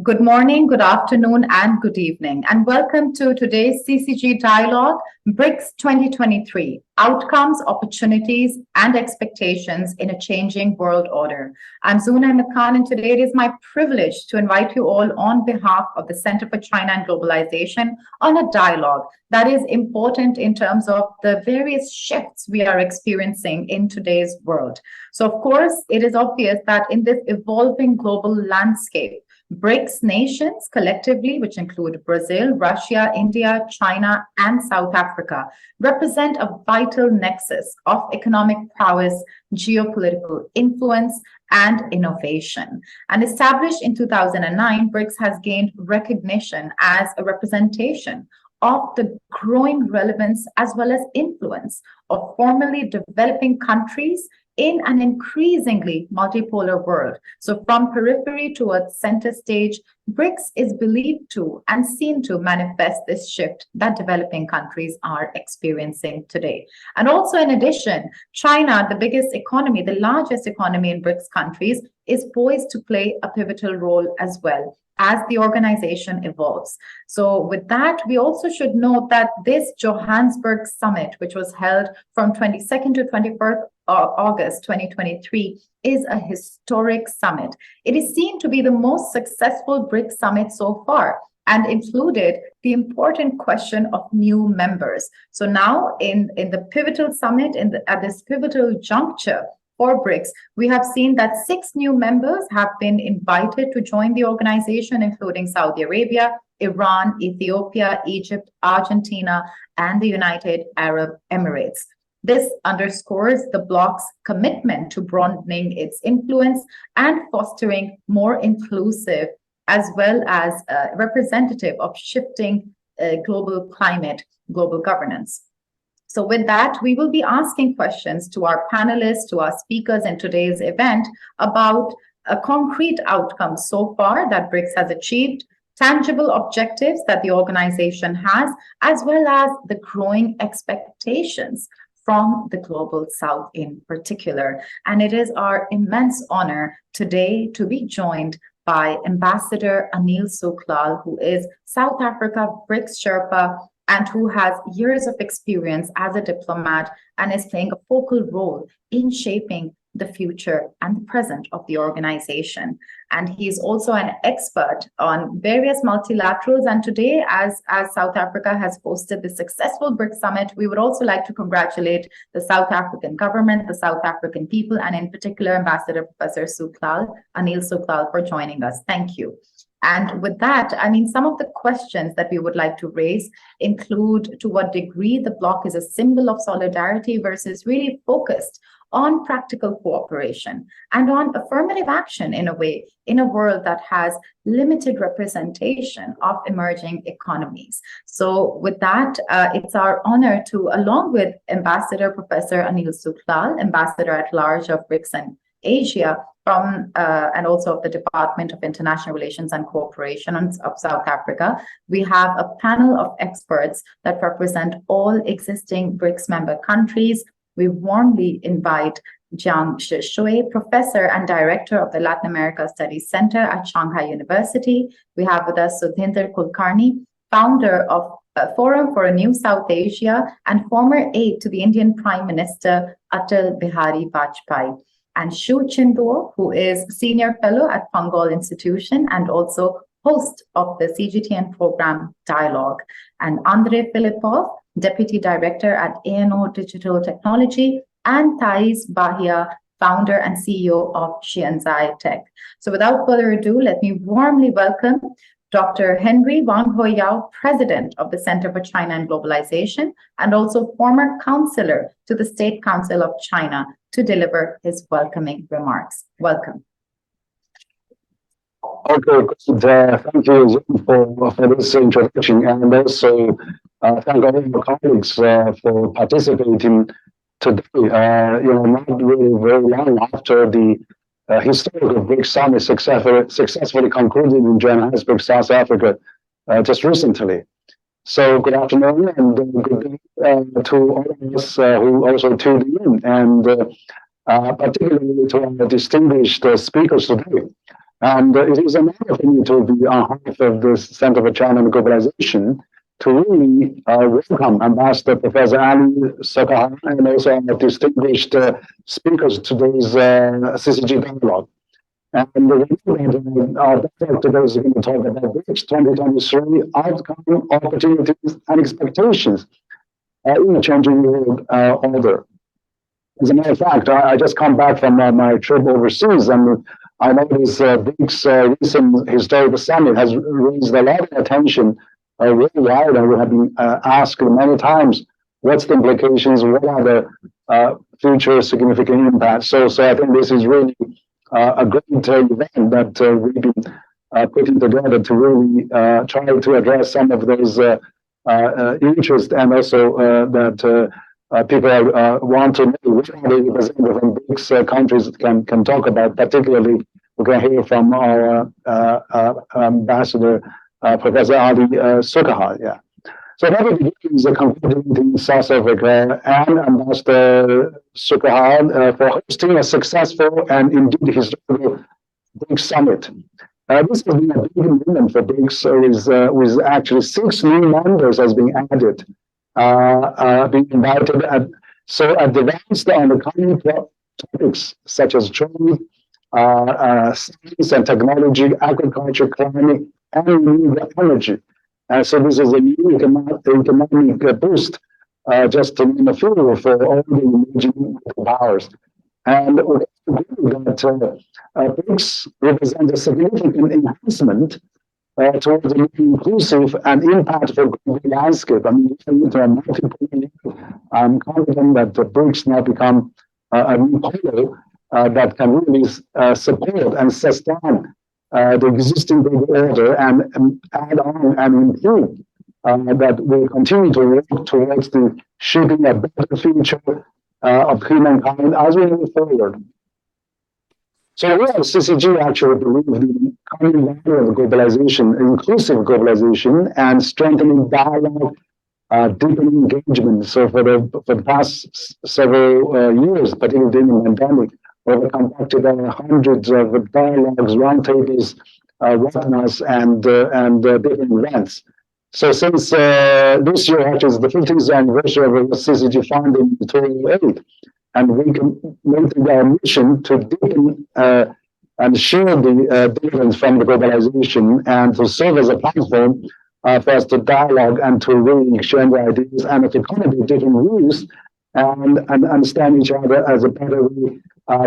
Good morning, good afternoon, and good evening, and welcome to today's CCG Dialogue, BRICS 2023, Outcomes, Opportunities, and Expectations in a Changing World Order. I'm Zuna Khan, and today it is my privilege to invite you all on behalf of the Center for China and Globalization on a dialogue that is important in terms of the various shifts we are experiencing in today's world. So, of course, it is obvious that in this evolving global landscape, BRICS nations collectively, which include Brazil, Russia, India, China, and South Africa, represent a vital nexus of economic prowess, geopolitical influence, and innovation. And established in 2009, BRICS has gained recognition as a representation of the growing relevance as well as influence of formerly developing countries in an increasingly multipolar world. So from periphery towards center stage, BRICS is believed to and seen to manifest this shift that developing countries are experiencing today. And also in addition, China, the biggest economy, the largest economy in BRICS countries, is poised to play a pivotal role as well as the organization evolves. So with that, we also should note that this Johannesburg summit, which was held from 22nd to 21st August 2023, is a historic summit. It is seen to be the most successful BRICS summit so far and included the important question of new members. So now in the pivotal summit, at this pivotal juncture, for BRICS, we have seen that 6 new members have been invited to join the organization, including Saudi Arabia, Iran, Ethiopia, Egypt, Argentina, and the United Arab Emirates. This underscores the bloc's commitment to broadening its influence and fostering more inclusive as well as representative of shifting global climate, global governance. So with that, we will be asking questions to our panelists, to our speakers in today's event about a concrete outcome so far that BRICS has achieved, tangible objectives that the organization has, as well as the growing expectations from the global south in particular. And it is our immense honor today to be joined by Ambassador Anil Suklal, who is South Africa BRICS Sherpa, and who has years of experience as a diplomat and is playing a focal role in shaping the future and the present of the organization. And he's also an expert on various multilaterals. And today, as South Africa has hosted the successful BRICS summit, we would also like to congratulate the South African government, the South African people, and in particular, Ambassador Professor Suklal, Anil Suklal, for joining us. Thank you. And with that, I mean, some of the questions that we would like to raise include to what degree the bloc is a symbol of solidarity versus really focused on practical cooperation and on affirmative action in a way, in a world that has limited representation of emerging economies. So with that, it's our honor to, along with Ambassador Professor Anil Suklal, Ambassador at Large of BRICS and Asia, from and also of the Department of International Relations and Cooperation of South Africa, we have a panel of experts that represent all existing BRICS member countries. We warmly invite Jiang Shui, Professor and Director of the Latin America Studies Center at Shanghai University. We have with us Sudhinder Kulkarni, founder of Forum for a New South Asia and former aide to the Indian Prime Minister Atal Bihari Vajpayee. And Shu Chinduo, who is Senior Fellow at Punggol Institution and also host of the CGTN program Dialogue. And Andrei Filipov, Deputy Director at ANO Digital Technology, and Thais Bahia, founder and CEO of Xianzai Tech. So without further ado, let me warmly welcome Dr. Henry Wang Hoyao, President of the Center for China and Globalization, and also former counselor to the State Council of China, to deliver his welcoming remarks. Welcome. Okay, thank you for this introduction, and also thank all your colleagues for participating today. Not really very long after the historical BRICS summit successfully concluded in Johannesburg, South Africa, just recently. So good afternoon and good day to all of us who also tuned in, and particularly to our distinguished speakers today. And it is another thing to be on behalf of the Center for China and Globalization to really welcome Ambassador Professor Ali Sakhan and also our distinguished speakers to today's CCG dialogue. And our dialogue today is going to talk about BRICS 2023 outcome, opportunities, and expectations in a changing world order. As a matter of fact, I just come back from my trip overseas, and I know this BRICS recent historical summit has raised a lot of attention worldwide, and we have been asked many times, what's the implications, what are the future significant impacts? So I think this is really a great event that we've been putting together to really try to address some of those interests, and also that people want to know which are the representatives from BRICS countries can talk about. Particularly, we're going to hear from our Ambassador, Professor Ali Sakhan. Yeah. So that will begin the concluding in South Africa and Ambassador Sakhan for hosting a successful and indeed historical BRICS summit. This has been a big moment for BRICS, with actually 6 new members has been added, being invited. So advanced on the common topics such as trade, science and technology, agriculture, climate, and renewable energy. So this is a new economic boost, just to name a few, for all the emerging powers. And that BRICS represent a significant enhancement towards a more inclusive and impactful global landscape. I mean, I'm confident that the BRICS now become a new pole that can really support and sustain the existing global order and add on and improve that will continue to work towards the shaping a better future of humankind as we move forward. So we at CCG actually believe the common value of globalization, inclusive globalization, and strengthening dialogue, deepening engagement. So for the past several years, particularly during the pandemic, we've conducted hundreds of dialogues, roundtables, webinars, and different events. So since this year actually is the 50th anniversary of the CCG founding in 2008, and we committed our mission to deepen and share the dividends from the globalization, and to serve as a platform for us to dialogue and to really exchange ideas and to accommodate different views and understand each other as a better way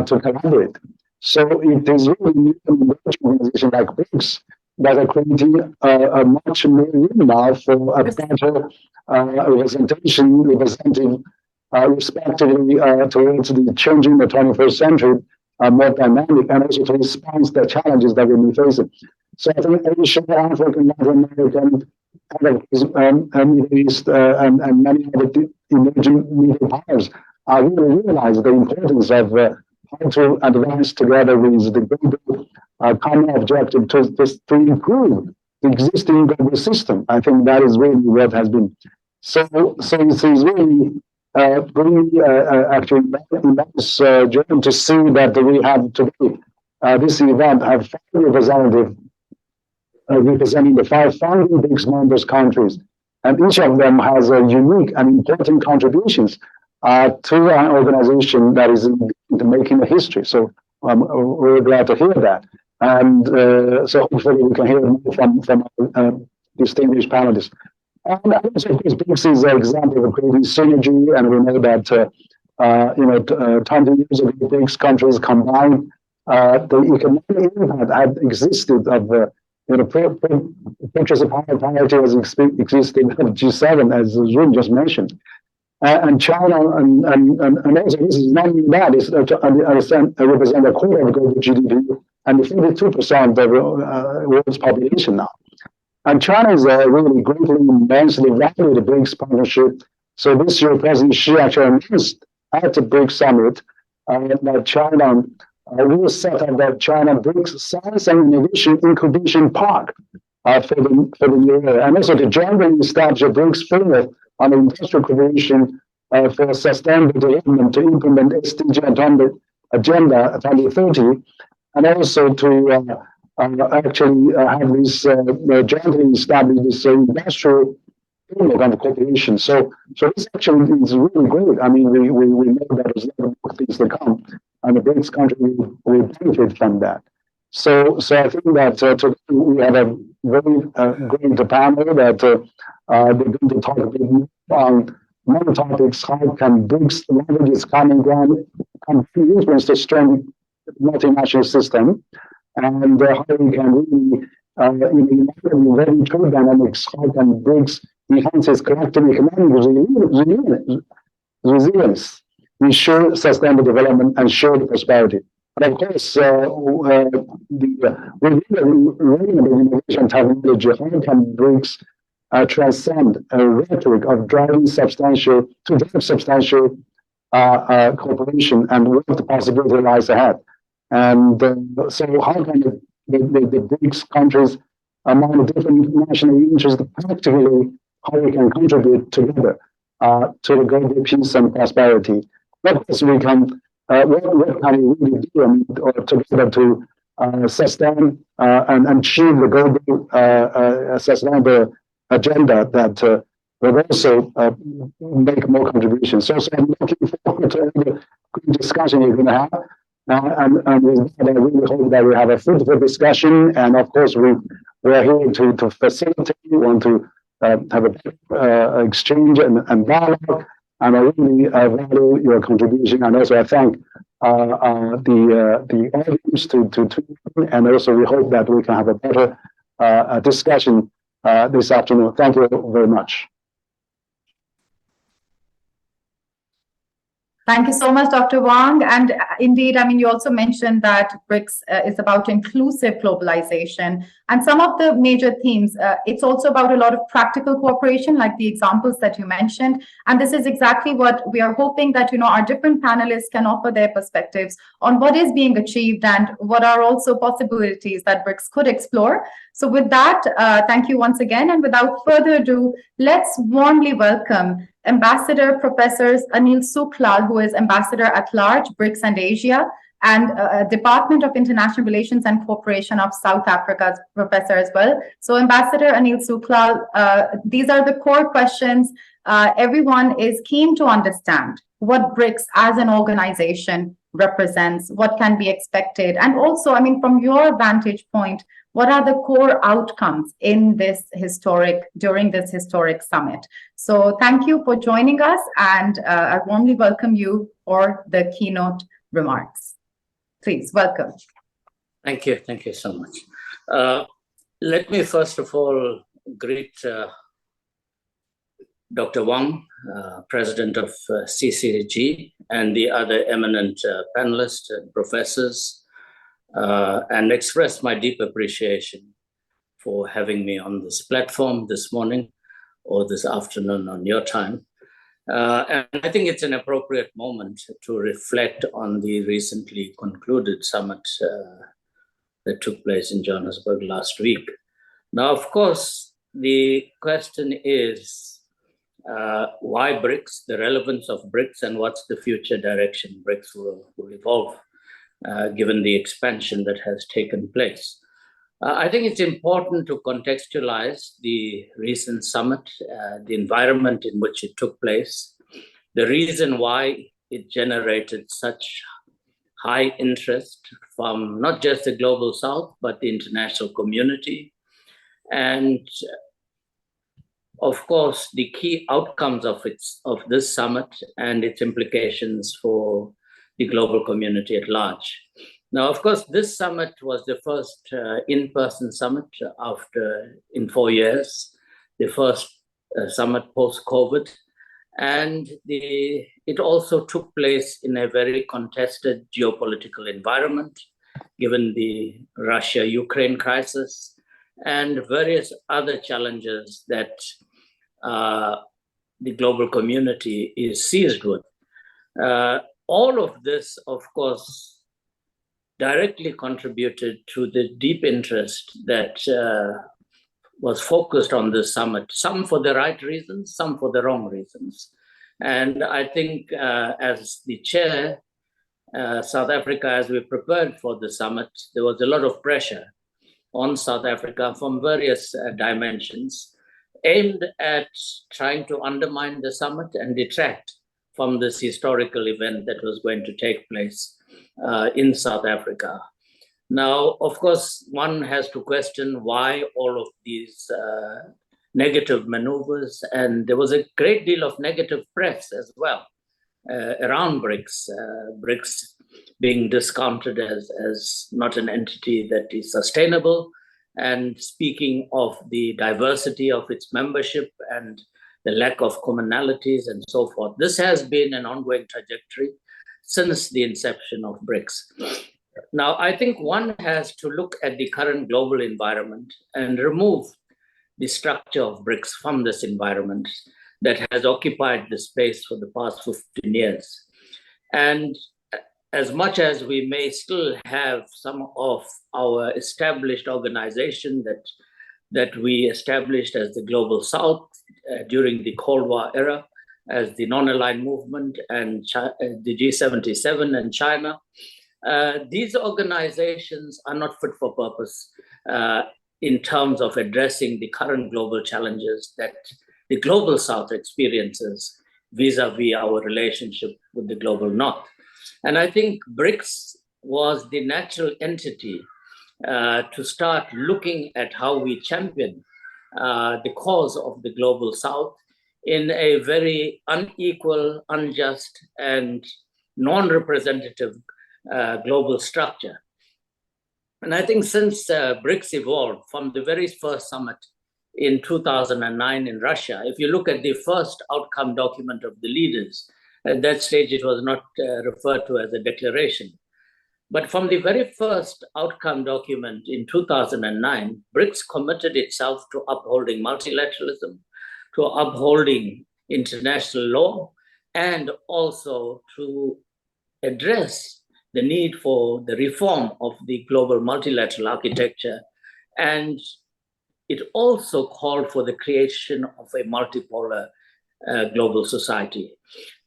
to collaborate. So it is really an organization like BRICS that are creating a much more room now for a better representation, representing respectively towards the changing the 21st century, more dynamic, and also to respond to the challenges that we'll be facing. So I think Asia, Africa, Latin American, Middle East, and many other emerging middle powers really realize the importance of how to advance together with the global common objective to improve the existing global system. I think that is really what has been. So it's really really actually immense joy to see that we have today this event have 5 representatives representing the 5 founding BRICS members countries, and each of them has a unique and important contributions to an organization that is making a history. So we're glad to hear that, and so hopefully we can hear more from distinguished panelists. And also, of course, BRICS is an example of creating synergy, and we know that 20 years ago, BRICS countries combined, the economic impact had existed of purchase of power parity has existed of G7, as Zoom just mentioned. And China, and also this is not only that, it's represent a quarter of global GDP and 42% of the world's population now. And China is really greatly, immensely valued the BRICS partnership. So this year, President Xi actually announced at the BRICS summit that China will set up that China BRICS Science and Innovation Incubation Park for the new year, and also to jointly establish a BRICS framework on industrial cooperation for sustainable development to implement SDG Agenda 2030, and also to actually have this jointly established this industrial framework of cooperation. So this actually is really great. I mean, we know that there's a lot of things to come, and the BRICS country will benefit from that. So I think that today we have a very great panel that they're going to talk a bit more on many topics. How can BRICS leverage its common ground and influence the strong multinational system, and how we can really, in very trade dynamics, how can BRICS enhance its collective economic resilience, ensure sustainable development, and shared prosperity. And of course, within the innovation technology, how can BRICS transcend a rhetoric of driving substantial cooperation and what the possibility lies ahead? And so how can the BRICS countries among the different national interests practically, how we can contribute together to the global peace and prosperity? What else we can, what can we really do together to sustain and achieve the global sustainable agenda that will also make more contributions. So I'm looking forward to the good discussion you're going to have. And with that, I really hope that we have a fruitful discussion. And of course, we are here to facilitate. We want to have a exchange and dialogue. And I really value your contribution. And also, I thank the audience to tune in. And also, we hope that we can have a better discussion this afternoon. Thank you very much. Thank you so much, Dr. Wang. And indeed, I mean, you also mentioned that BRICS is about inclusive globalization. And some of the major themes, it's also about a lot of practical cooperation, like the examples that you mentioned. And this is exactly what we are hoping that, our different panelists can offer their perspectives on what is being achieved and what are also possibilities that BRICS could explore. So with that, thank you once again. And without further ado, let's warmly welcome Ambassador Professor Anil Suklal, who is Ambassador at Large, BRICS and Asia, and Department of International Relations and Cooperation of South Africa's professor as well. So Ambassador Anil Suklal, these are the core questions. Everyone is keen to understand what BRICS as an organization represents, what can be expected, and also, I mean, from your vantage point, what are the core outcomes in during this historic summit? So thank you for joining us, and I warmly welcome you for the keynote remarks. Please, welcome. Thank you so much. Let me first of all greet Dr. Wang, President of CCG, and the other eminent panelists and professors, and express my deep appreciation for having me on this platform this morning or this afternoon on your time. And I think it's an appropriate moment to reflect on the recently concluded summit that took place in Johannesburg last week. Now, of course, the question is why BRICS, the relevance of BRICS, and what's the future direction BRICS will evolve, given the expansion that has taken place. I think it's important to contextualize the recent summit, the environment in which it took place, the reason why it generated such high interest from not just the Global South, but the international community, and of course, the key outcomes of this summit and its implications for the global community at large. Now, of course, this summit was the first in-person summit in 4 years, the first summit post-COVID, and it also took place in a very contested geopolitical environment, given the Russia-Ukraine crisis and various other challenges that the global community is seized with. All of this, of course, directly contributed to the deep interest that was focused on this summit, some for the right reasons, some for the wrong reasons. And I think as the chair, South Africa, as we prepared for the summit, there was a lot of pressure on South Africa from various dimensions, aimed at trying to undermine the summit and detract from this historical event that was going to take place in South Africa. Now, of course, one has to question why all of these negative maneuvers, and there was a great deal of negative press as well around BRICS, BRICS being discounted as not an entity that is sustainable, and speaking of the diversity of its membership and the lack of commonalities and so forth. This has been an ongoing trajectory since the inception of BRICS. Now, I think one has to look at the current global environment and remove the structure of BRICS from this environment that has occupied the space for the past 15 years. And as much as we may still have some of our established organization that we established as the Global South during the Cold War era, as the non-aligned movement and the G77 and China, these organizations are not fit for purpose in terms of addressing the current global challenges that the Global South experiences vis-a-vis our relationship with the Global North. And I think BRICS was the natural entity to start looking at how we champion the cause of the Global South in a very unequal, unjust, and non-representative global structure. And I think since BRICS evolved from the very first summit in 2009 in Russia, if you look at the first outcome document of the leaders, at that stage it was not referred to as a declaration. But from the very first outcome document in 2009, BRICS committed itself to upholding multilateralism, to upholding international law, and also to address the need for the reform of the global multilateral architecture. And it also called for the creation of a multipolar global society.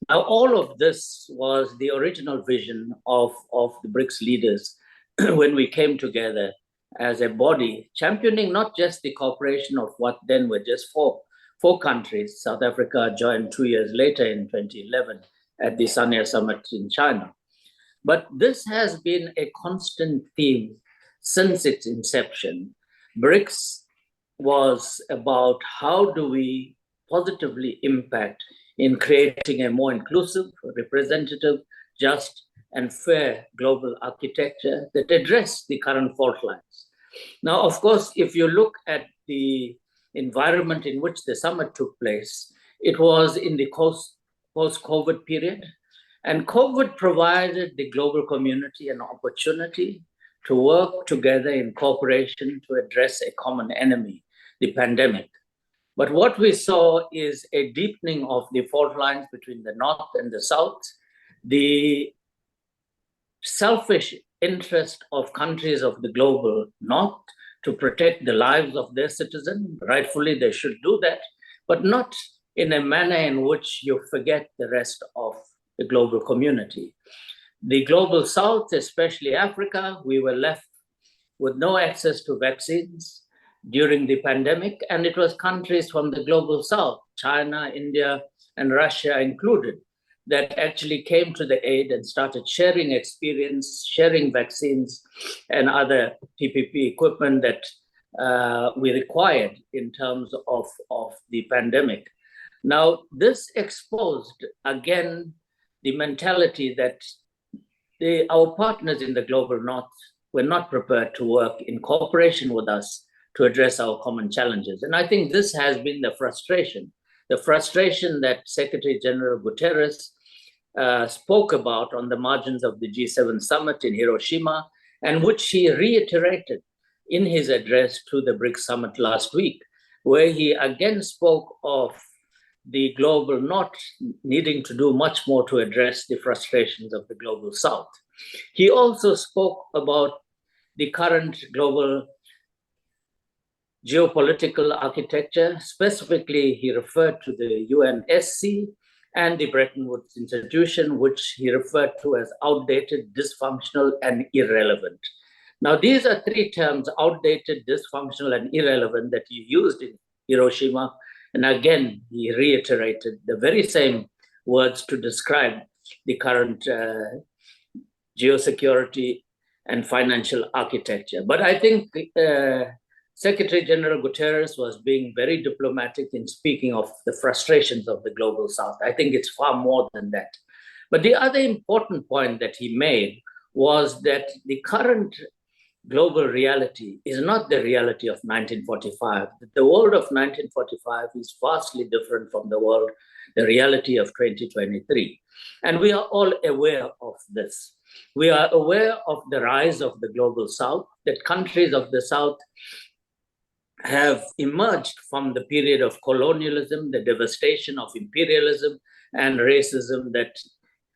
Now, all of this was the original vision of the BRICS leaders when we came together as a body, championing not just the cooperation of what then were just four countries. South Africa joined 2 years later in 2011 at the Sanya Summit in China. But this has been a constant theme since its inception. BRICS was about how do we positively impact in creating a more inclusive, representative, just, and fair global architecture that address the current fault lines. Now, of course, if you look at the environment in which the summit took place, it was in the post-COVID period. And COVID provided the global community an opportunity to work together in cooperation to address a common enemy, the pandemic. But what we saw is a deepening of the fault lines between the North and the South, the selfish interest of countries of the global North to protect the lives of their citizens. Rightfully, they should do that, but not in a manner in which you forget the rest of the global community. The global South, especially Africa, we were left with no access to vaccines during the pandemic, and it was countries from the global South, China, India, and Russia included, that actually came to the aid and started sharing experience, sharing vaccines and other PPP equipment that we required in terms of the pandemic. Now, this exposed, again, the mentality that our partners in the global North were not prepared to work in cooperation with us to address our common challenges. And I think this has been the frustration that Secretary General Guterres spoke about on the margins of the G7 summit in Hiroshima, and which he reiterated in his address to the BRICS summit last week, where he again spoke of the global North needing to do much more to address the frustrations of the global South. He also spoke about the current global geopolitical architecture. Specifically, he referred to the UNSC and the Bretton Woods institution, which he referred to as outdated, dysfunctional, and irrelevant. Now, these are three terms: outdated, dysfunctional, and irrelevant, that he used in Hiroshima. And again, he reiterated the very same words to describe the current geosecurity and financial architecture. But I think Secretary General Guterres was being very diplomatic in speaking of the frustrations of the global South. I think it's far more than that. But the other important point that he made was that the current global reality is not the reality of 1945. The world of 1945 is vastly different from the reality of 2023. And we are all aware of this. We are aware of the rise of the global South, that countries of the South have emerged from the period of colonialism, the devastation of imperialism and racism that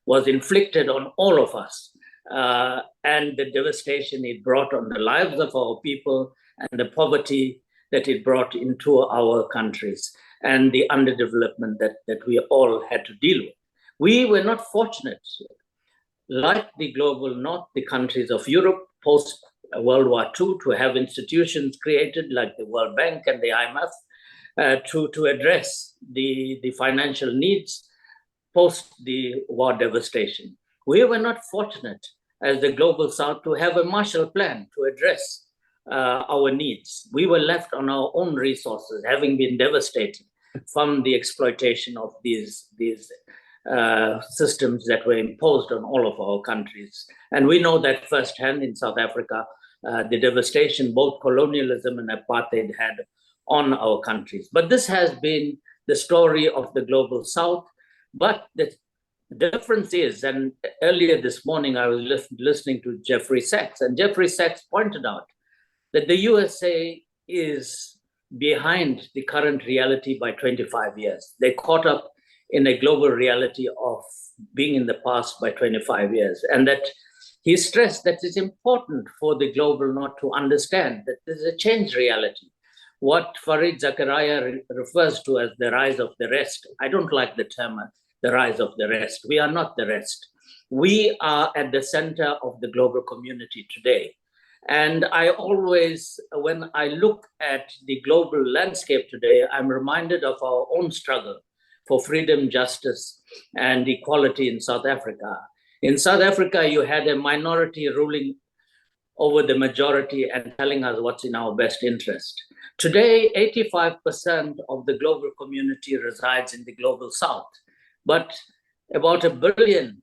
was inflicted on all of us, and the devastation it brought on the lives of our people, and the poverty that it brought into our countries, and the underdevelopment that we all had to deal with. We were not fortunate, like the global North, the countries of Europe post World War II, to have institutions created like the World Bank and the IMF to address the financial needs post the war devastation. We were not fortunate as the global South to have a Marshall Plan to address our needs. We were left on our own resources, having been devastated from the exploitation of these systems that were imposed on all of our countries. And we know that firsthand in South Africa, the devastation both colonialism and apartheid had on our countries. But this has been the story of the global South. But the difference is, and earlier this morning I was listening to Jeffrey Sachs, and Jeffrey Sachs pointed out that the USA is behind the current reality by 25 years. They caught up in a global reality of being in the past by 25 years. And that he stressed that it's important for the global North to understand that there's a changed reality. What Fareed Zakaria refers to as the rise of the rest. I don't like the term, the rise of the rest. We are not the rest. We are at the center of the global community today. And I always, when I look at the global landscape today, I'm reminded of our own struggle for freedom, justice, and equality in South Africa. In South Africa, you had a minority ruling over the majority and telling us what's in our best interest. Today, 85% of the global community resides in the global South, but about 1 billion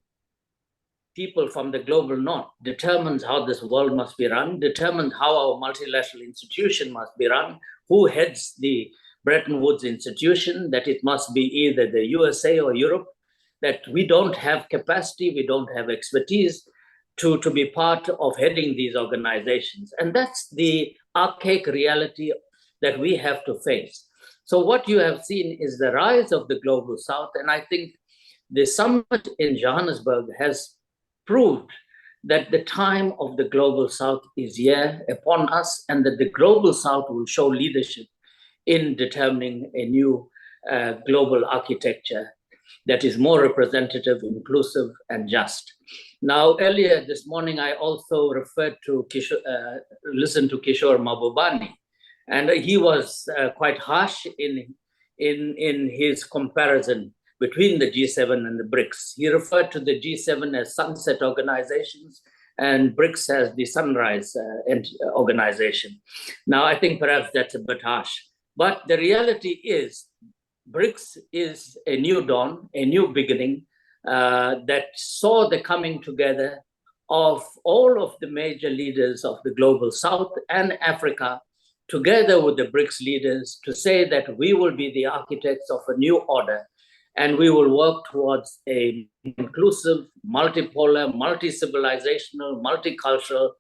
people from the global North determines how this world must be run, determines how our multilateral institution must be run, who heads the Bretton Woods institution, that it must be either the USA or Europe, that we don't have capacity, we don't have expertise to be part of heading these organizations. And that's the archaic reality that we have to face. So what you have seen is the rise of the global South, and I think the summit in Johannesburg has proved that the time of the global South is here upon us, and that the global South will show leadership in determining a new global architecture that is more representative, inclusive, and just. Now, earlier this morning, I also referred to listened to Kishore Mahbubani, and he was quite harsh in his comparison between the G7 and the BRICS. He referred to the G7 as sunset organizations and BRICS as the sunrise organization. Now, I think perhaps that's a bit harsh, but the reality is BRICS is a new dawn, a new beginning that saw the coming together of all of the major leaders of the global South and Africa, together with the BRICS leaders, to say that we will be the architects of a new order, and we will work towards a inclusive, multipolar, multi-civilizational, multicultural,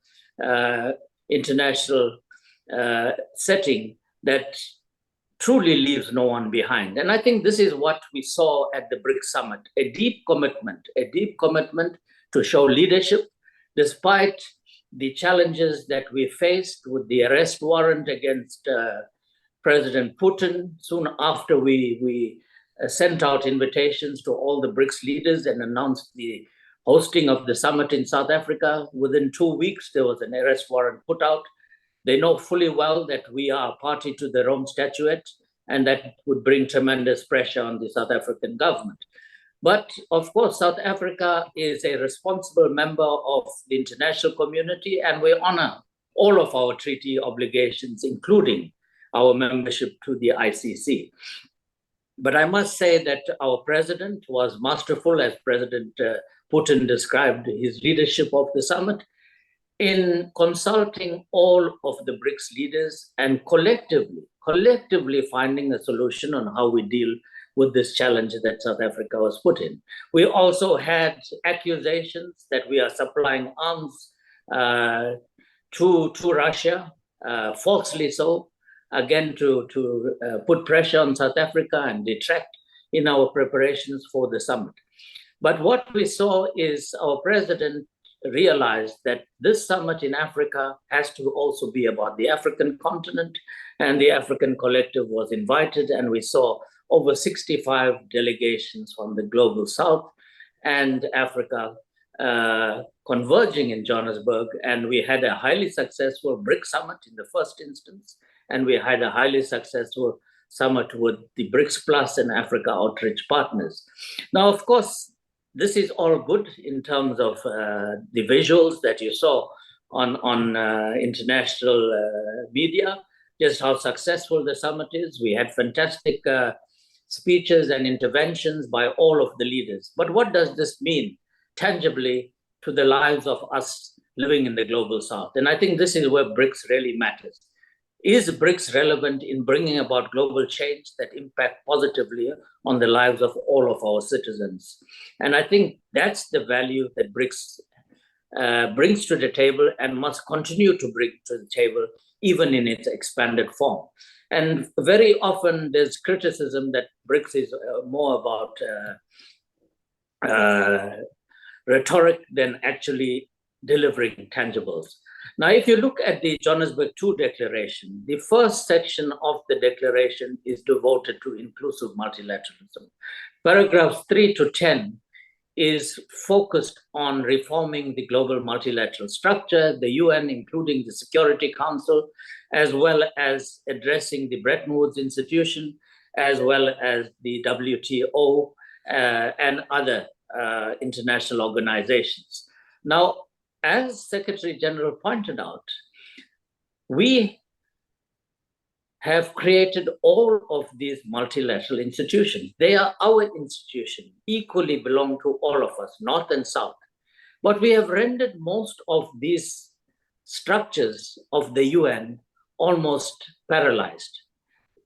international setting that truly leaves no one behind. And I think this is what we saw at the BRICS summit, a deep commitment to show leadership, despite the challenges that we faced with the arrest warrant against President Putin. Soon after we sent out invitations to all the BRICS leaders and announced the hosting of the summit in South Africa. Within 2 weeks, there was an arrest warrant put out. They know fully well that we are party to the Rome Statute, and that would bring tremendous pressure on the South African government. But of course, South Africa is a responsible member of the international community, and we honor all of our treaty obligations, including our membership to the ICC. But I must say that our president was masterful, as President Putin described his leadership of the summit, in consulting all of the BRICS leaders and collectively finding a solution on how we deal with this challenge that South Africa was put in. We also had accusations that we are supplying arms to Russia, falsely so, again to put pressure on South Africa and detract in our preparations for the summit. But what we saw is our president realized that this summit in Africa has to also be about the African continent, and the African collective was invited, and we saw over 65 delegations from the global south and Africa converging in Johannesburg, and we had a highly successful BRICS summit in the first instance, and we had a highly successful summit with the BRICS Plus and Africa Outreach Partners. Now, of course, this is all good in terms of the visuals that you saw on international media, just how successful the summit is. We had fantastic speeches and interventions by all of the leaders. But what does this mean tangibly to the lives of us living in the global south? And I think this is where BRICS really matters. Is BRICS relevant in bringing about global change that impact positively on the lives of all of our citizens? And I think that's the value that BRICS brings to the table and must continue to bring to the table, even in its expanded form. And very often there's criticism that BRICS is more about rhetoric than actually delivering tangibles. Now, if you look at the Johannesburg II Declaration, the first section of the declaration is devoted to inclusive multilateralism. Paragraphs 3 to 10 is focused on reforming the global multilateral structure, the UN, including the Security Council, as well as addressing the Bretton Woods institution, as well as the WTO and other international organizations. Now, as Secretary General pointed out, we have created all of these multilateral institutions. They are our institution, equally belong to all of us, North and South. But we have rendered most of these structures of the UN almost paralyzed.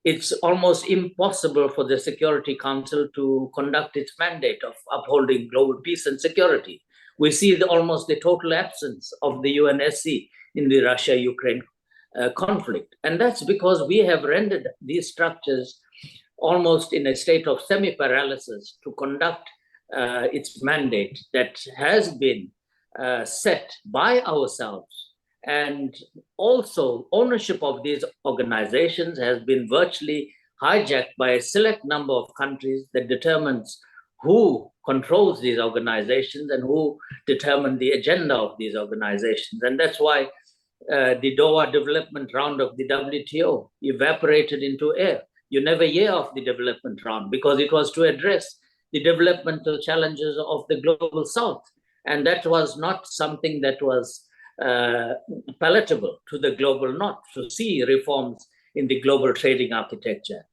It's almost impossible for the Security Council to conduct its mandate of upholding global peace and security. We see almost the total absence of the UNSC in the Russia-Ukraine conflict. And that's because we have rendered these structures almost in a state of semi-paralysis to conduct its mandate that has been set by ourselves. And also ownership of these organizations has been virtually hijacked by a select number of countries that determines who controls these organizations and who determine the agenda of these organizations. And that's why the Doha development round of the WTO evaporated into air. You never hear of the development round because it was to address the developmental challenges of the global south. And that was not something that was palatable to the global north, to see reforms in the global trading architecture.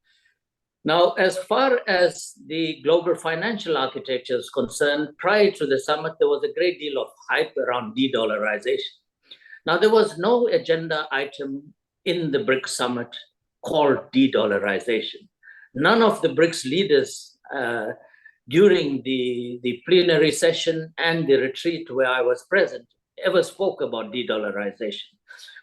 Now, as far as the global financial architecture is concerned, prior to the summit, there was a great deal of hype around de-dollarization. Now, there was no agenda item in the BRICS summit called de-dollarization. None of the BRICS leaders during the plenary session and the retreat where I was present ever spoke about de-dollarization.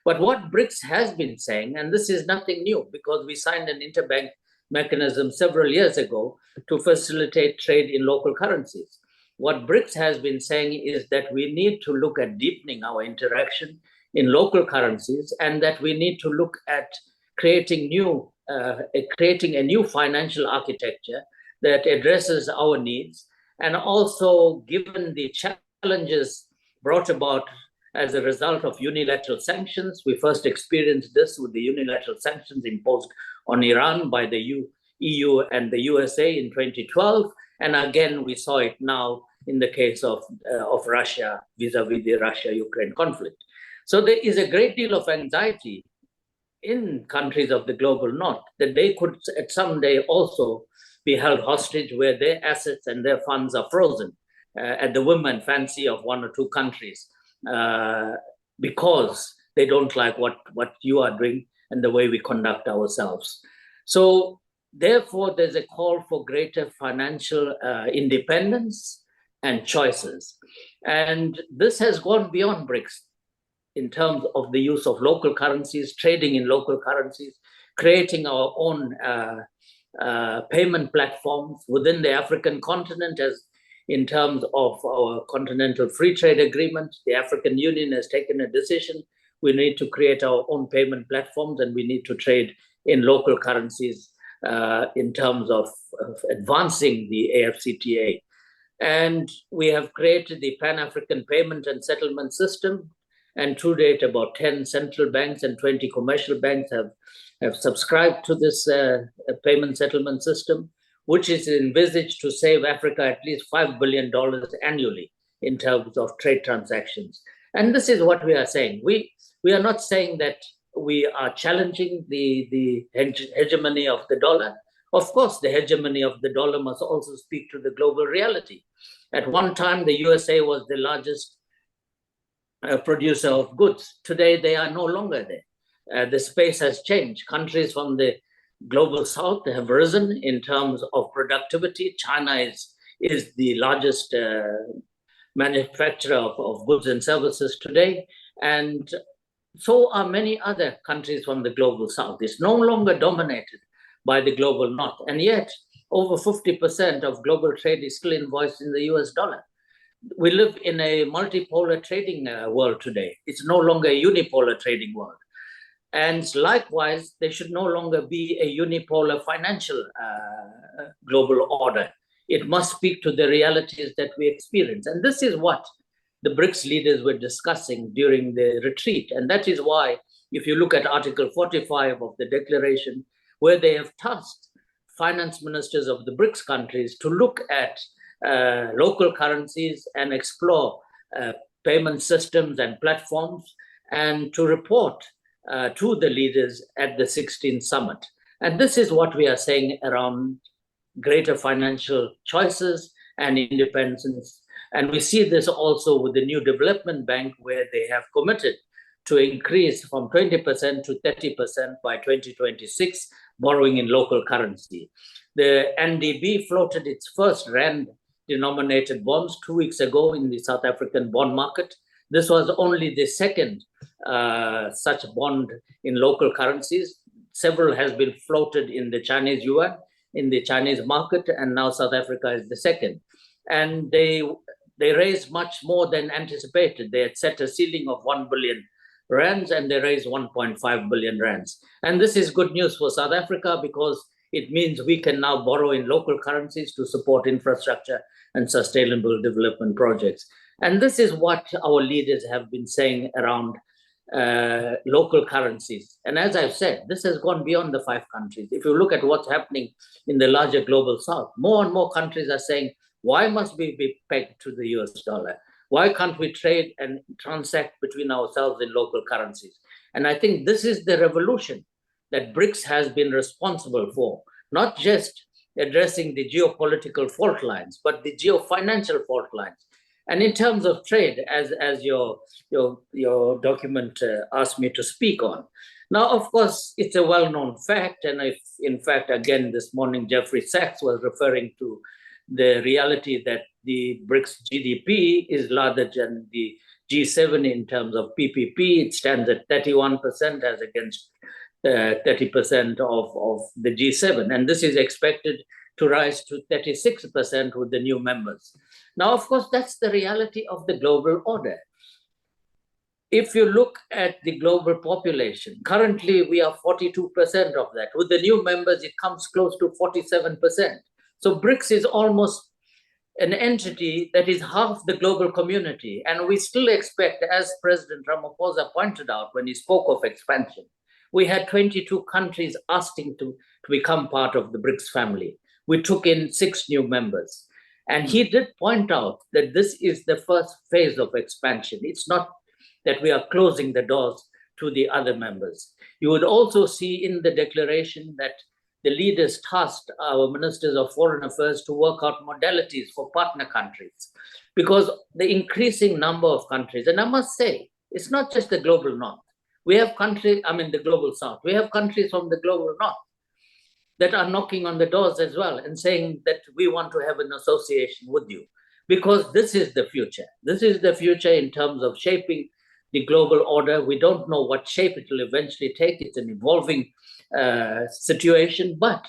But what BRICS has been saying, and this is nothing new because we signed an interbank mechanism several years ago to facilitate trade in local currencies. What BRICS has been saying is that we need to look at deepening our interaction in local currencies, and that we need to look at creating a new financial architecture that addresses our needs. And also, given the challenges brought about as a result of unilateral sanctions. We first experienced this with the unilateral sanctions imposed on Iran by the EU and the USA in 2012. And again, we saw it now in the case of Russia vis-a-vis the Russia-Ukraine conflict. So there is a great deal of anxiety in countries of the global north that they could at some day also be held hostage, where their assets and their funds are frozen at the whim and fancy of one or two countries because they don't like what you are doing and the way we conduct ourselves. So therefore, there's a call for greater financial independence and choices. And this has gone beyond BRICS in terms of the use of local currencies, trading in local currencies, creating our own payment platforms within the African continent. As in terms of our continental free trade agreement, the African Union has taken a decision. We need to create our own payment platforms, and we need to trade in local currencies in terms of advancing the AFCTA. And we have created the Pan-African Payment and Settlement System. And to date, about 10 central banks and 20 commercial banks have subscribed to this payment settlement system, which is envisaged to save Africa at least $5 billion annually in terms of trade transactions. And this is what we are saying. We are not saying that we are challenging the hegemony of the dollar. Of course, the hegemony of the dollar must also speak to the global reality. At one time, the USA was the largest producer of goods. Today, they are no longer there. The space has changed. Countries from the global south have risen in terms of productivity. China is the largest manufacturer of goods and services today. And so are many other countries from the global south. It's no longer dominated by the global north. And yet, over 50% of global trade is still invoiced in the US dollar. We live in a multipolar trading world today. It's no longer a unipolar trading world. And likewise, there should no longer be a unipolar financial global order. It must speak to the realities that we experience. And this is what the BRICS leaders were discussing during the retreat. And that is why, if you look at Article 45 of the declaration, where they have tasked finance ministers of the BRICS countries to look at local currencies and explore payment systems and platforms, and to report to the leaders at the 16th summit. And this is what we are saying around greater financial choices and independence. And we see this also with the new development bank, where they have committed to increase from 20% to 30% by 2026, borrowing in local currency. The NDB floated its first Rand-denominated bonds 2 weeks ago in the South African bond market. This was only the second such bond in local currencies. Several has been floated in the Chinese yuan, in the Chinese market, and now South Africa is the second. And they raised much more than anticipated. They had set a ceiling of 1 billion rands, and they raised 1.5 billion rands. And this is good news for South Africa, because it means we can now borrow in local currencies to support infrastructure and sustainable development projects. And this is what our leaders have been saying around local currencies. And as I've said, this has gone beyond the 5 countries. If you look at what's happening in the larger global south, more and more countries are saying, why must we be pegged to the US dollar? Why can't we trade and transact between ourselves in local currencies? And I think this is the revolution that BRICS has been responsible for, not just addressing the geopolitical fault lines, but the geofinancial fault lines. And in terms of trade, as your document asked me to speak on. Now, of course, it's a well-known fact. And if, in fact, again, this morning, Jeffrey Sachs was referring to the reality that the BRICS GDP is larger than the G7 in terms of PPP. It stands at 31% as against 30% of the G7. And this is expected to rise to 36% with the new members. Now, of course, that's the reality of the global order. If you look at the global population, currently we are 42% of that. With the new members, it comes close to 47%. So BRICS is almost an entity that is half the global community. And we still expect, as President Ramaphosa pointed out when he spoke of expansion, we had 22 countries asking to become part of the BRICS family. We took in 6 new members. And he did point out that this is the first phase of expansion. It's not that we are closing the doors to the other members. You would also see in the declaration that the leaders tasked our ministers of foreign affairs to work out modalities for partner countries, because the increasing number of countries, and I must say, it's not just the global north. We have countries, the global south. We have countries from the global north that are knocking on the doors as well and saying that we want to have an association with you, because this is the future. This is the future in terms of shaping the global order. We don't know what shape it will eventually take. It's an evolving situation, but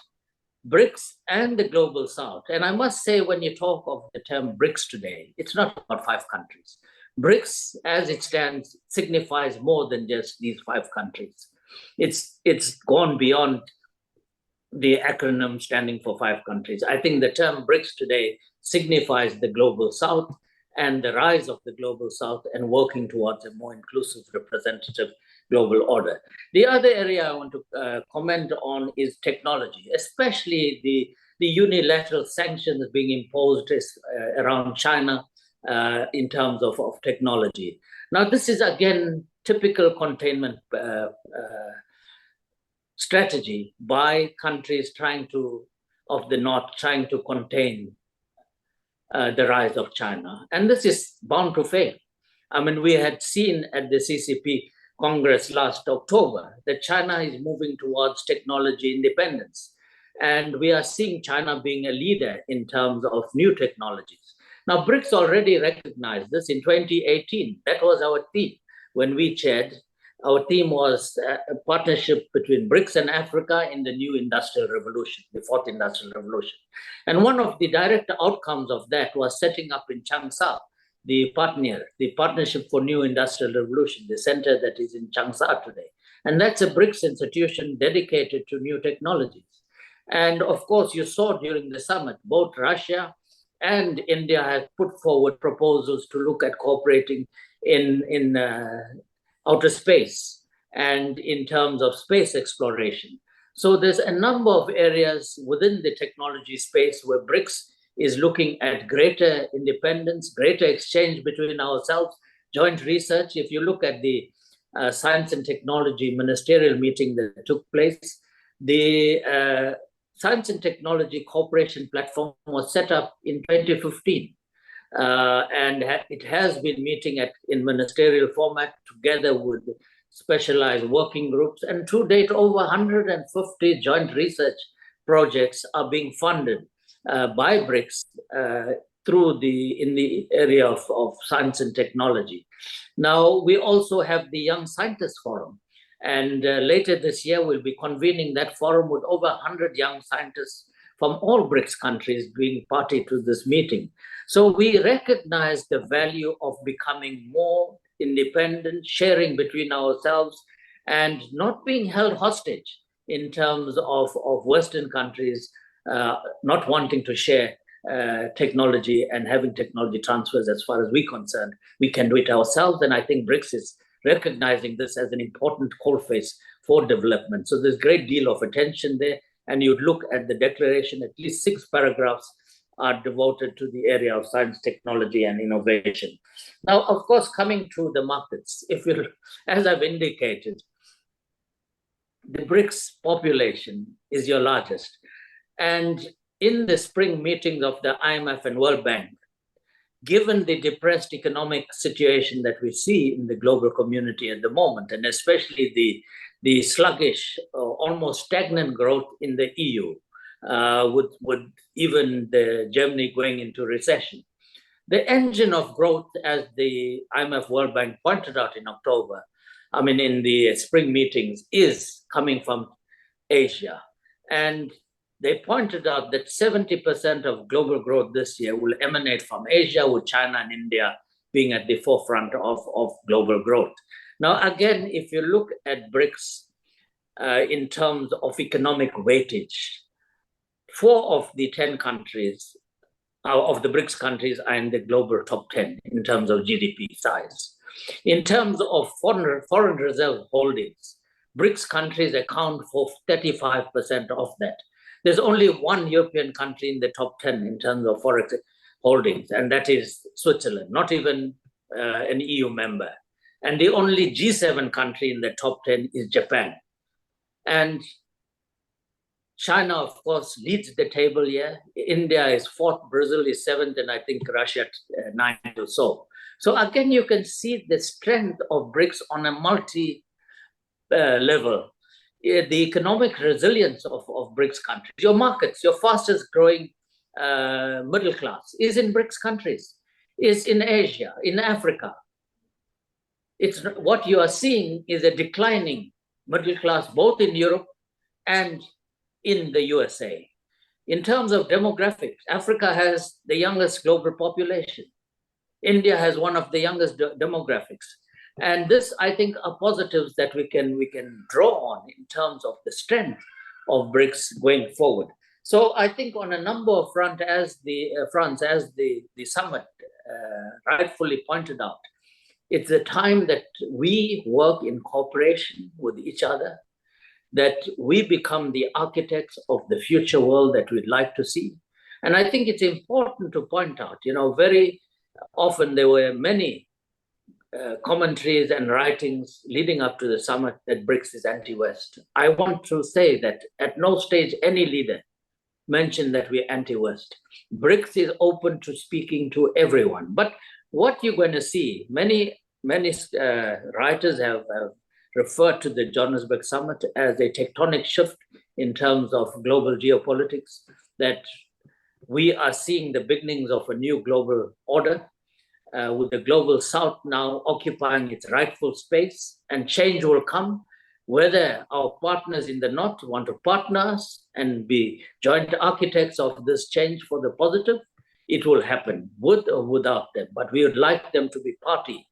BRICS and the global south, and I must say, when you talk of the term BRICS today, it's not about 5 countries. BRICS, as it stands, signifies more than just these 5 countries. It's gone beyond the acronym standing for 5 countries. I think the term BRICS today signifies the global south and the rise of the global south and working towards a more inclusive, representative global order. The other area I want to comment on is technology, especially the unilateral sanctions being imposed around China in terms of technology. Now, this is again typical containment strategy by countries of the north trying to contain the rise of China. And this is bound to fail. We had seen at the CCP Congress last October that China is moving towards technology independence. And we are seeing China being a leader in terms of new technologies. Now, BRICS already recognized this in 2018. That was our theme when we chaired. Our theme was a partnership between BRICS and Africa in the new industrial revolution, the 4th industrial revolution. And one of the direct outcomes of that was setting up in Changsha, the Partnership for New Industrial Revolution, the center that is in Changsha today. And that's a BRICS institution dedicated to new technologies. And of course, you saw during the summit, both Russia and India have put forward proposals to look at cooperating in outer space and in terms of space exploration. So there's a number of areas within the technology space where BRICS is looking at greater independence, greater exchange between ourselves, joint research. If you look at the science and technology ministerial meeting that took place, the Science and Technology Cooperation Platform was set up in 2015. And it has been meeting in ministerial format together with specialized working groups. And to date, over 150 joint research projects are being funded by BRICS in the area of science and technology. Now, we also have the Young Scientists Forum. And later this year, we'll be convening that forum with over 100 young scientists from all BRICS countries being party to this meeting. So we recognize the value of becoming more independent, sharing between ourselves, and not being held hostage in terms of Western countries not wanting to share technology and having technology transfers. As far as we're concerned, we can do it ourselves. And I think BRICS is recognizing this as an important coalface for development. So there's a great deal of attention there. And you'd look at the declaration, at least 6 paragraphs are devoted to the area of science, technology, and innovation. Now, of course, coming to the markets, as I've indicated, the BRICS population is your largest. And in the spring meetings of the IMF and World Bank, given the depressed economic situation that we see in the global community at the moment, and especially the sluggish, almost stagnant growth in the EU, with even Germany going into recession. The engine of growth, as the IMF World Bank pointed out in October, in the spring meetings, is coming from Asia. And they pointed out that 70% of global growth this year will emanate from Asia, with China and India being at the forefront of global growth. Now, again, if you look at BRICS in terms of economic weightage, 4 of the 10 countries of the BRICS countries are in the global top 10 in terms of GDP size. In terms of foreign reserve holdings, BRICS countries account for 35% of that. There's only one European country in the top 10 in terms of foreign holdings, and that is Switzerland, not even an EU member. And the only G7 country in the top 10 is Japan. And China, of course, leads the table here. India is fourth, Brazil is seventh, and I think Russia ninth or so. So again, you can see the strength of BRICS on a multi-level. The economic resilience of BRICS countries, your markets, your fastest growing middle class is in BRICS countries, is in Asia, in Africa. It's what you are seeing is a declining middle class, both in Europe and in the USA. In terms of demographics, Africa has the youngest global population. India has one of the youngest demographics. And this, I think, are positives that we can draw on in terms of the strength of BRICS going forward. So I think on a number of fronts, as the summit rightfully pointed out, it's a time that we work in cooperation with each other, that we become the architects of the future world that we'd like to see. And I think it's important to point out, very often there were many commentaries and writings leading up to the summit that BRICS is anti-West. I want to say that at no stage any leader mentioned that we're anti-West. BRICS is open to speaking to everyone. But what you're going to see, many writers have referred to the Johannesburg summit as a tectonic shift in terms of global geopolitics, that we are seeing the beginnings of a new global order, with the global south now occupying its rightful space, and change will come. Whether our partners in the north want to partner us and be joint architects of this change for the positive, it will happen with or without them. But we would like them to be party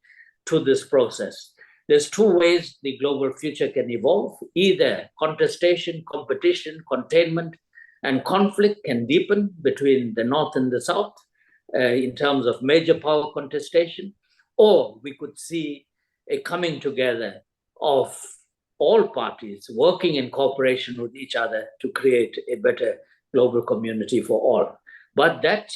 to this process. There's two ways the global future can evolve. Either contestation, competition, containment, and conflict can deepen between the north and the south in terms of major power contestation, or we could see a coming together of all parties working in cooperation with each other to create a better global community for all. But that,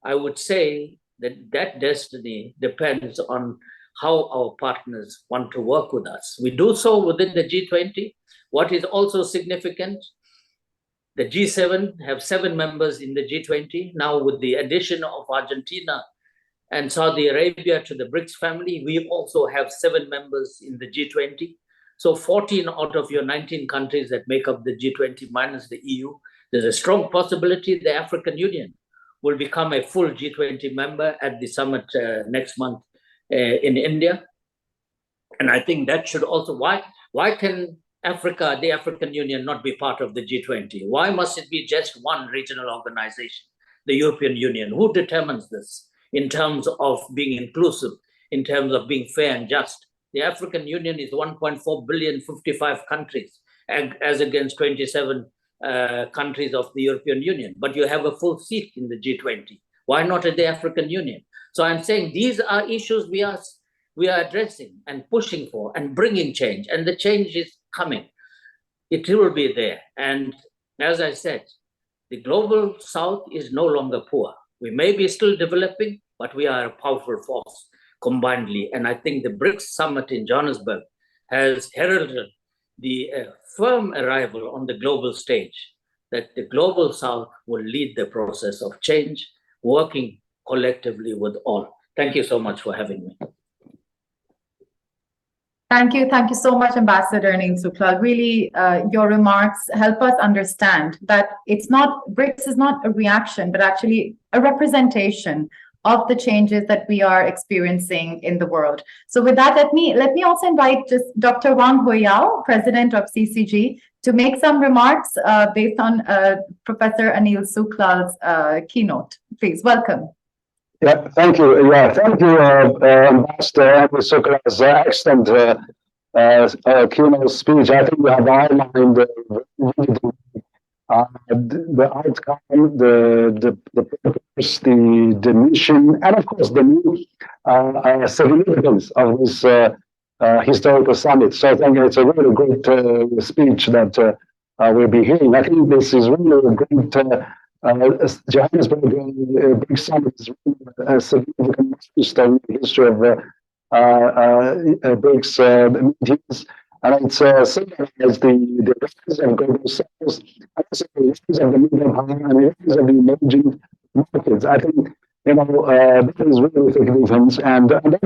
I would say, that destiny depends on how our partners want to work with us. We do so within the G20. What is also significant, the G7 have 7 members in the G20. Now with the addition of Argentina and Saudi Arabia to the BRICS family, we also have 7 members in the G20. So 14 out of your 19 countries that make up the G20 minus the EU, there's a strong possibility the African Union will become a full G20 member at the summit next month in India. And I think that should also, why can Africa, the African Union, not be part of the G20? Why must it be just one regional organization, the European Union? Who determines this in terms of being inclusive, in terms of being fair and just? The African Union is 1.4 billion, 55 countries, as against 27 countries of the European Union. But you have a full seat in the G20. Why not at the African Union? So I'm saying these are issues we are addressing and pushing for and bringing change, and the change is coming. It will be there. And as I said, the global south is no longer poor. We may be still developing, but we are a powerful force combinedly. And I think the BRICS summit in Johannesburg has heralded the firm arrival on the global stage that the global south will lead the process of change, working collectively with all. Thank you so much for having me. Thank you so much, Ambassador Anil Suklal. Really, your remarks help us understand that BRICS is not a reaction, but actually a representation of the changes that we are experiencing in the world. So with that, let me also invite just Dr. Wang Huiyao, President of CCG, to make some remarks based on Professor Anil Suklal's keynote. Please, welcome. Yeah, thank you. Yeah, thank you, Ambassador Anil Suklal's excellent keynote speech. I think you have outlined the outcome, the purpose, the mission, and of course the new significance of this historical summit. So I think it's a really great speech that we'll be hearing. I think this is really a great Johannesburg BRICS summit is really a significant milestone in the history of BRICS meetings. And it's symbolized the rise of global south, and also the rise of the middle power and the rise of the emerging markets. I think, that is really significant. And that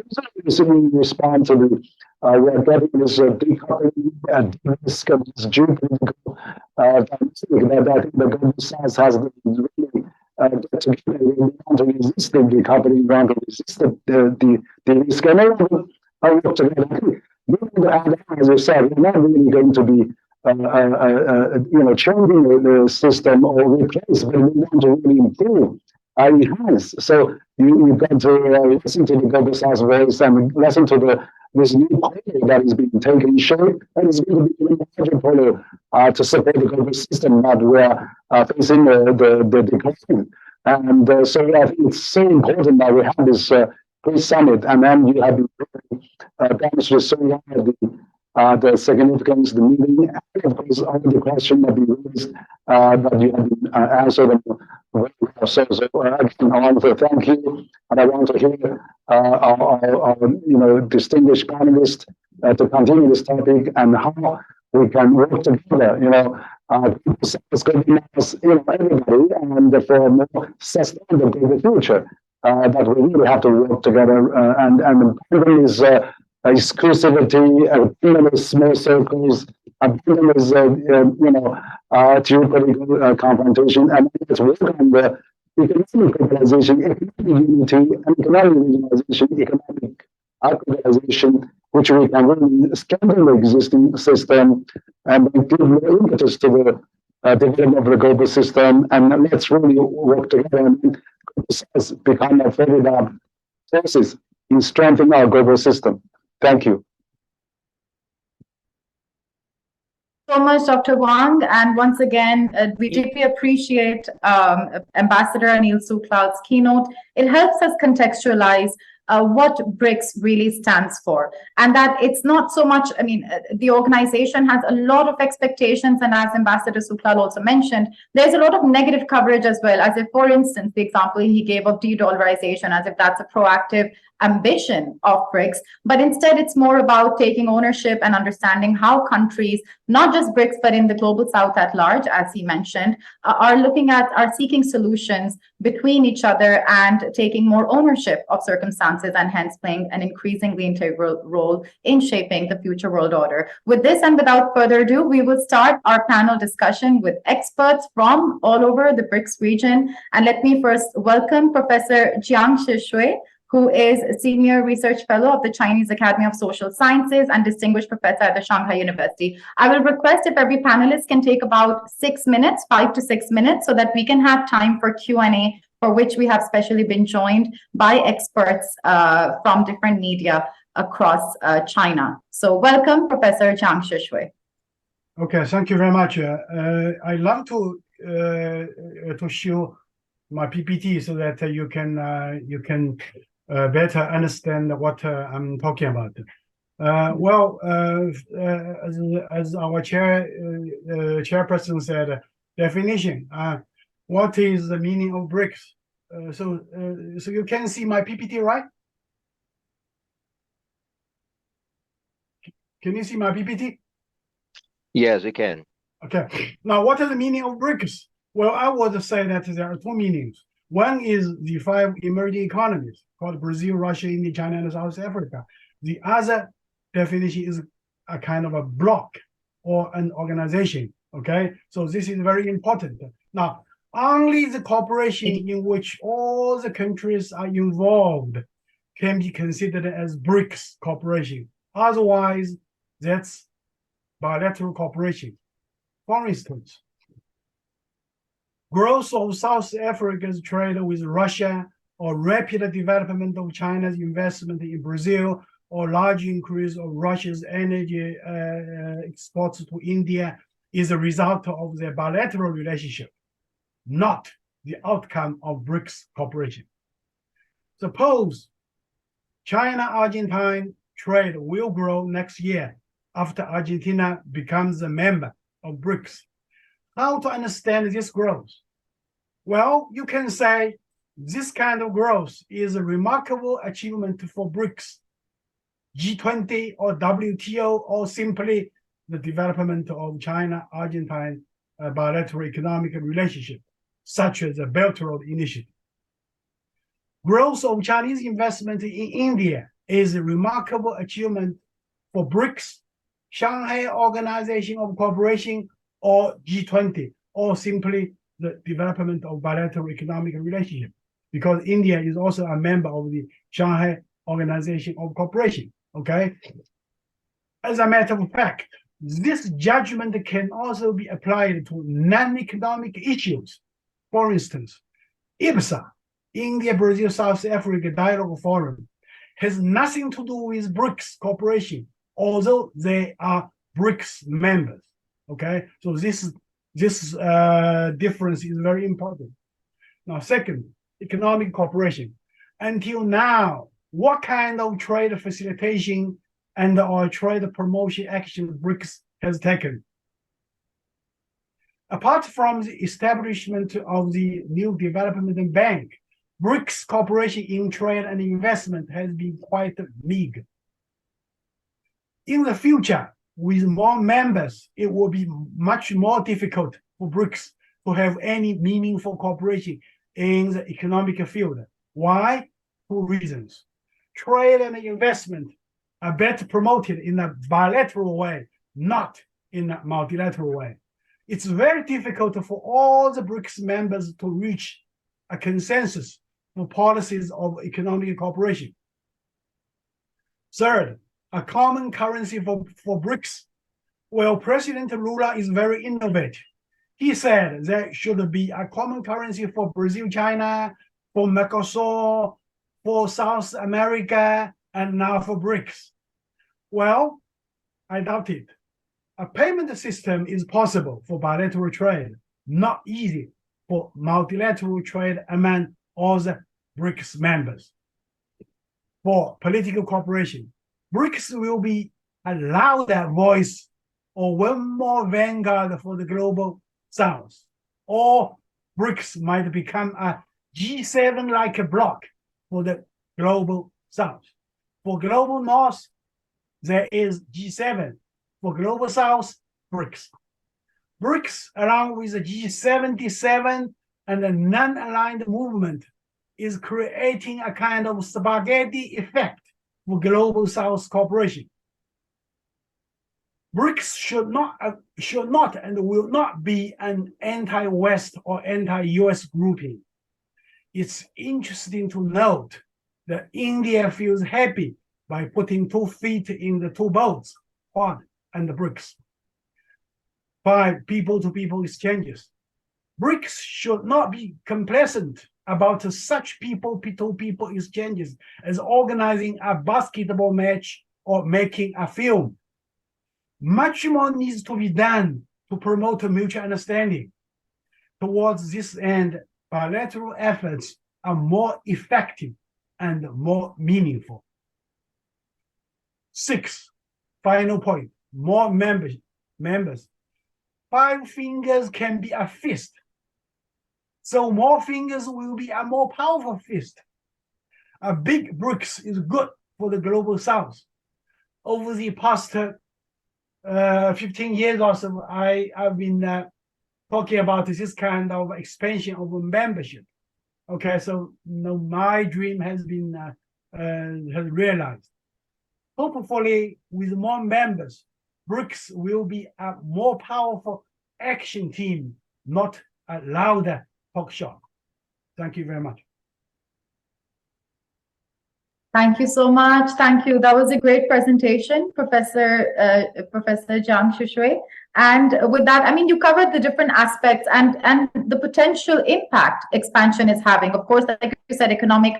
is in response to the we're getting this decoupling and risk of this geopolitical dynamic that I think the global south has really get together. We want to resist the decoupling, we want to resist the risk, and all work together. As I said, we're not really going to be, changing the system or replace, but we want to really improve, enhance. So you've got to listen to the global south voice and listen to this new polo that is being taken shape, and it's going to be a larger polo to support the global system that we are facing the decline. And so I think it's so important that we have this great summit, and then you have demonstrated so well the significance, the meaning, and of course all the questions that you raised that you have answered them very well. So again, I want to thank you, and I want to hear our distinguished panelists to continue this topic and how we can work together. It's going to be everybody, and for a more sustainable global future. That we really have to work together, and the problem is exclusivity, small circles, geopolitical confrontation, and let's work on the economic globalization, economic unity, and economic regionalization, economic globalization, which we can really strengthen the existing system and give more impetus to the development of the global system, and let's really work together and become a favorite forces in strengthening our global system. Thank you. So much, Dr. Wang, and once again, we deeply appreciate Ambassador Anil Sukla's keynote. It helps us contextualize what BRICS really stands for, and that it's not so much, the organization has a lot of expectations, and as Ambassador Suklal also mentioned, there's a lot of negative coverage as well, as if, for instance, the example he gave of de-dollarization, as if that's a proactive ambition of BRICS, but instead it's more about taking ownership and understanding how countries, not just BRICS, but in the global south at large, as he mentioned, are seeking solutions between each other and taking more ownership of circumstances, and hence playing an increasingly integral role in shaping the future world order. With this and without further ado, we will start our panel discussion with experts from all over the BRICS region. And let me first welcome Professor Jiangshi Shui, who is a Senior Research Fellow of the Chinese Academy of Social Sciences and Distinguished Professor at the Shanghai University. I will request if every panelist can take about 6 minutes, 5 to 6 minutes, so that we can have time for Q&A, for which we have specially been joined by experts from different media across China. So welcome, Professor Jiangshi Shui. Okay, thank you very much. I'd love to show my PPT so that you can better understand what I'm talking about. As our chairperson said, definition. What is the meaning of BRICS? So you can see my PPT, right? Can you see my PPT? Yes, we can. Okay. Now, what is the meaning of BRICS? Well, I would say that there are two meanings. One is the 5 emerging economies called Brazil, Russia, India, China, and South Africa. The other definition is a kind of a bloc or an organization. Okay, so this is very important. Now, only the cooperation in which all the countries are involved can be considered as BRICS cooperation. Otherwise, that's bilateral cooperation. For instance, growth of South Africa's trade with Russia, or rapid development of China's investment in Brazil, or large increase of Russia's energy exports to India is a result of their bilateral relationship, not the outcome of BRICS cooperation. Suppose China-Argentine trade will grow next year after Argentina becomes a member of BRICS. How to understand this growth? Well, you can say this kind of growth is a remarkable achievement for BRICS, G20 or WTO, or simply the development of China-Argentine bilateral economic relationship, such as the Belt Road Initiative. Growth of Chinese investment in India is a remarkable achievement for BRICS, Shanghai Organization of Cooperation, or G20, or simply the development of bilateral economic relationship, because India is also a member of the Shanghai Organization of Cooperation, okay? As a matter of fact, this judgment can also be applied to non-economic issues. For instance, IBSA, India, Brazil, South Africa Dialogue Forum, has nothing to do with BRICS cooperation, although they are BRICS members, okay? So this difference is very important. Now, second, economic cooperation. Until now, what kind of trade facilitation and or trade promotion action BRICS has taken? Apart from the establishment of the new development bank, BRICS cooperation in trade and investment has been quite meager. In the future, with more members, it will be much more difficult for BRICS to have any meaningful cooperation in the economic field. Why? Two reasons. Trade and investment are better promoted in a bilateral way, not in a multilateral way. It's very difficult for all the BRICS members to reach a consensus for policies of economic cooperation. Third, a common currency for BRICS. Well, President Lula is very innovative. He said there should be a common currency for Brazil, China, for Mercosur, for South America, and now for BRICS. Well, I doubt it. A payment system is possible for bilateral trade, not easy for multilateral trade among all the BRICS members. For political cooperation, BRICS will be a louder voice or one more vanguard for the global South, or BRICS might become a G7-like a bloc for the global South. For global North, there is G7. For global South, BRICS. BRICS, along with the G77 and the non-aligned movement, is creating a kind of spaghetti effect for global South cooperation. BRICS should not and will not be an anti-West or anti-US grouping. It's interesting to note that India feels happy by putting 2 feet in the 2 boats, Quad and the BRICS. 5, people-to-people exchanges. BRICS should not be complacent about such people-to-people exchanges as organizing a basketball match or making a film. Much more needs to be done to promote mutual understanding. Towards this end, bilateral efforts are more effective and more meaningful. 6, final point, more members. 5 fingers can be a fist. So more fingers will be a more powerful fist. A big BRICS is good for the global South. Over the past 15 years or so, I've been talking about this kind of expansion of membership. Okay, so my dream has been has realized. Hopefully, with more members, BRICS will be a more powerful action team, not a louder talk shop. Thank you very much. Thank you so much. Thank you. That was a great presentation, Professor Jiang Shui. And with that, I mean, you covered the different aspects and the potential impact expansion is having. Of course, like you said, economic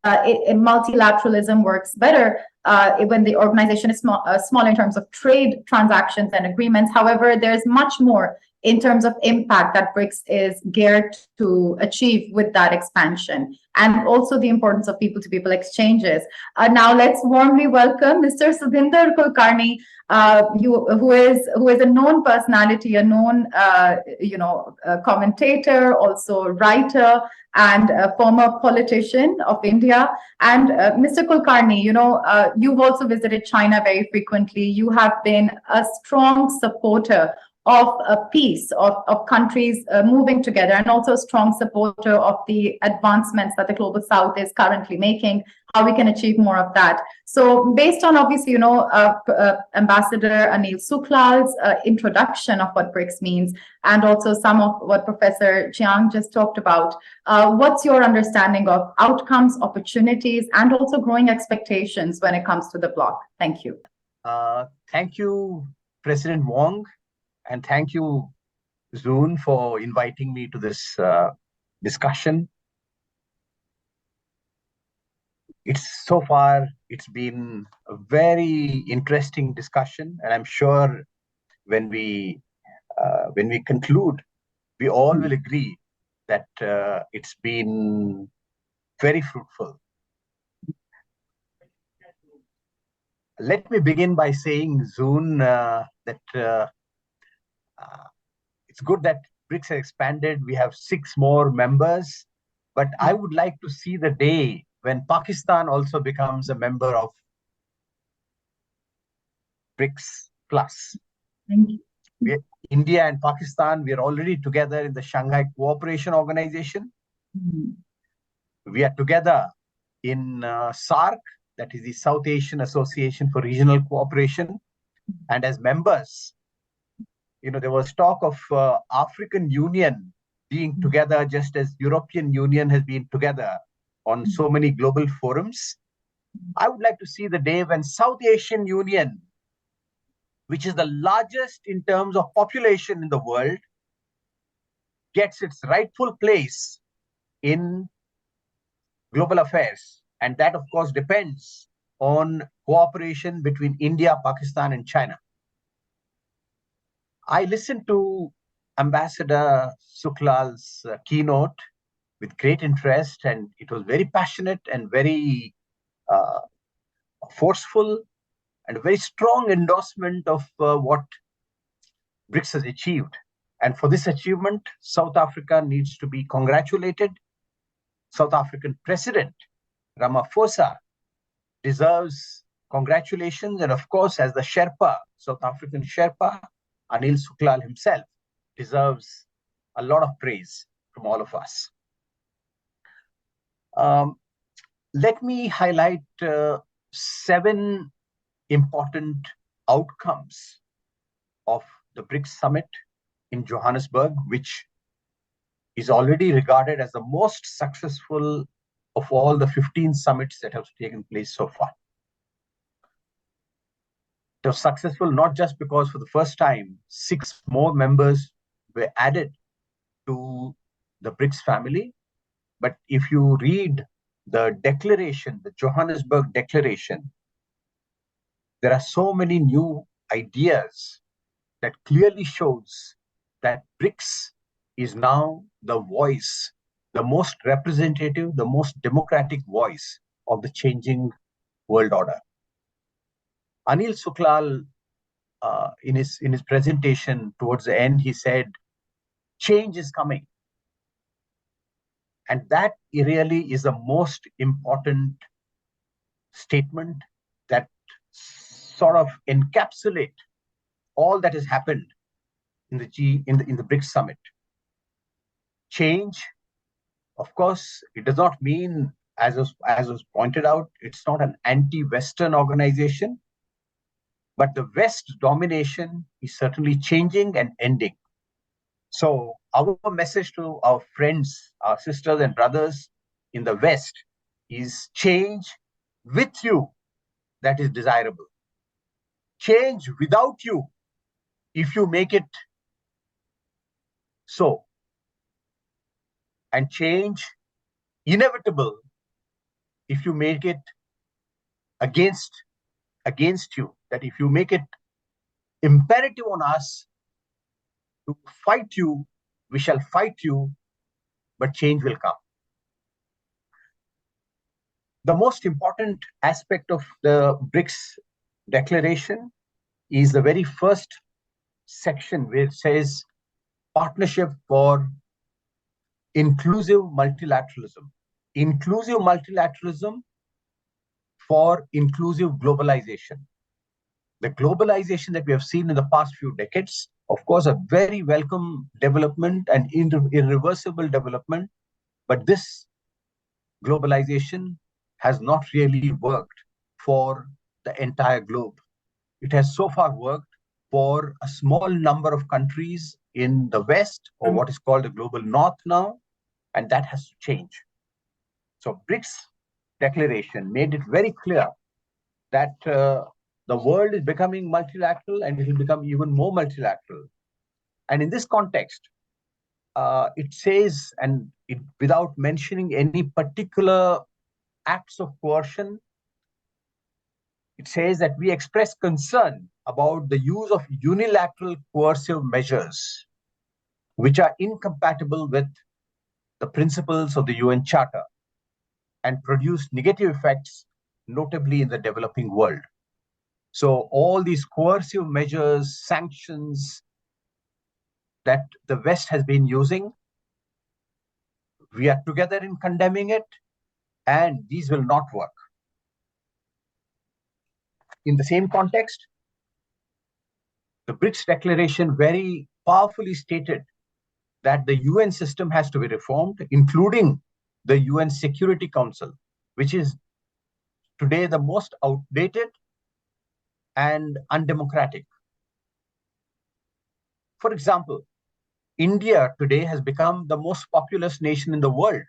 multilateralism works better. when the organization is small in terms of trade transactions and agreements. However, there's much more in terms of impact that BRICS is geared to achieve with that expansion, and also the importance of people-to-people exchanges. Now, let's warmly welcome Mr. Sudhinder Kulkarni, who is a known personality, a known commentator, also writer, and a former politician of India. And Mr. Kulkarni, you've also visited China very frequently. You have been a strong supporter of peace, of countries moving together, and also a strong supporter of the advancements that the Global South is currently making, how we can achieve more of that. So based on, obviously, Ambassador Anil Suklal's introduction of what BRICS means, and also some of what Professor Chiang just talked about, what's your understanding of outcomes, opportunities, and also growing expectations when it comes to the bloc? Thank you. Thank you, President Wong. And thank you, Zoon, for inviting me to this discussion. So far, it's been a very interesting discussion, and I'm sure when we conclude, we all will agree that it's been very fruitful. Let me begin by saying, Zoon, that it's good that BRICS has expanded. We have 6 more members, but I would like to see the day when Pakistan also becomes a member of BRICS Plus. Thank you. India and Pakistan, we are already together in the Shanghai Cooperation Organization. We are together in SAARC, that is the South Asian Association for Regional Cooperation. And as members, there was talk of African Union being together, just as European Union has been together on so many global forums. I would like to see the day when South Asian Union, which is the largest in terms of population in the world, gets its rightful place in global affairs. And that, of course, depends on cooperation between India, Pakistan, and China. I listened to Ambassador Suklal's keynote with great interest, and it was very passionate and very forceful, and a very strong endorsement of what BRICS has achieved. And for this achievement, South Africa needs to be congratulated. South African President Ramaphosa deserves congratulations, and of course, as the Sherpa, South African Sherpa, Anil Suklal himself deserves a lot of praise from all of us. Let me highlight 7 important outcomes of the BRICS summit in Johannesburg, which is already regarded as the most successful of all the 15 summits that have taken place so far. It was successful not just because for the first time, 6 more members were added to the BRICS family, but if you read the declaration, the Johannesburg Declaration, there are so many new ideas that clearly shows that BRICS is now the voice, the most representative, the most democratic voice of the changing world order. Anil Suklal, in his presentation towards the end, he said, change is coming. And that really is the most important statement that sort of encapsulate all that has happened in the BRICS summit. Change, of course, it does not mean, as was pointed out, it's not an anti-Western organization, but the West domination is certainly changing and ending. So our message to our friends, our sisters and brothers in the West is change with you that is desirable. Change without you if you make it so. And change inevitable if you make it against against you, that if you make it imperative on us to fight you, we shall fight you, but change will come. The most important aspect of the BRICS declaration is the very first section where it says partnership for inclusive multilateralism. Inclusive multilateralism for inclusive globalization. The globalization that we have seen in the past few decades, of course, a very welcome development and irreversible development, but this globalization has not really worked for the entire globe. It has so far worked for a small number of countries in the West, or what is called the global North now, and that has to change. So BRICS declaration made it very clear that the world is becoming multilateral and it will become even more multilateral. And in this context, it says, and without mentioning any particular acts of coercion, it says that we express concern about the use of unilateral coercive measures, which are incompatible with the principles of the UN Charter and produce negative effects, notably in the developing world. So all these coercive measures, sanctions that the West has been using, we are together in condemning it, and these will not work. In the same context, the BRICS declaration very powerfully stated that the UN system has to be reformed, including the UN Security Council, which is today the most outdated and undemocratic. For example, India today has become the most populous nation in the world,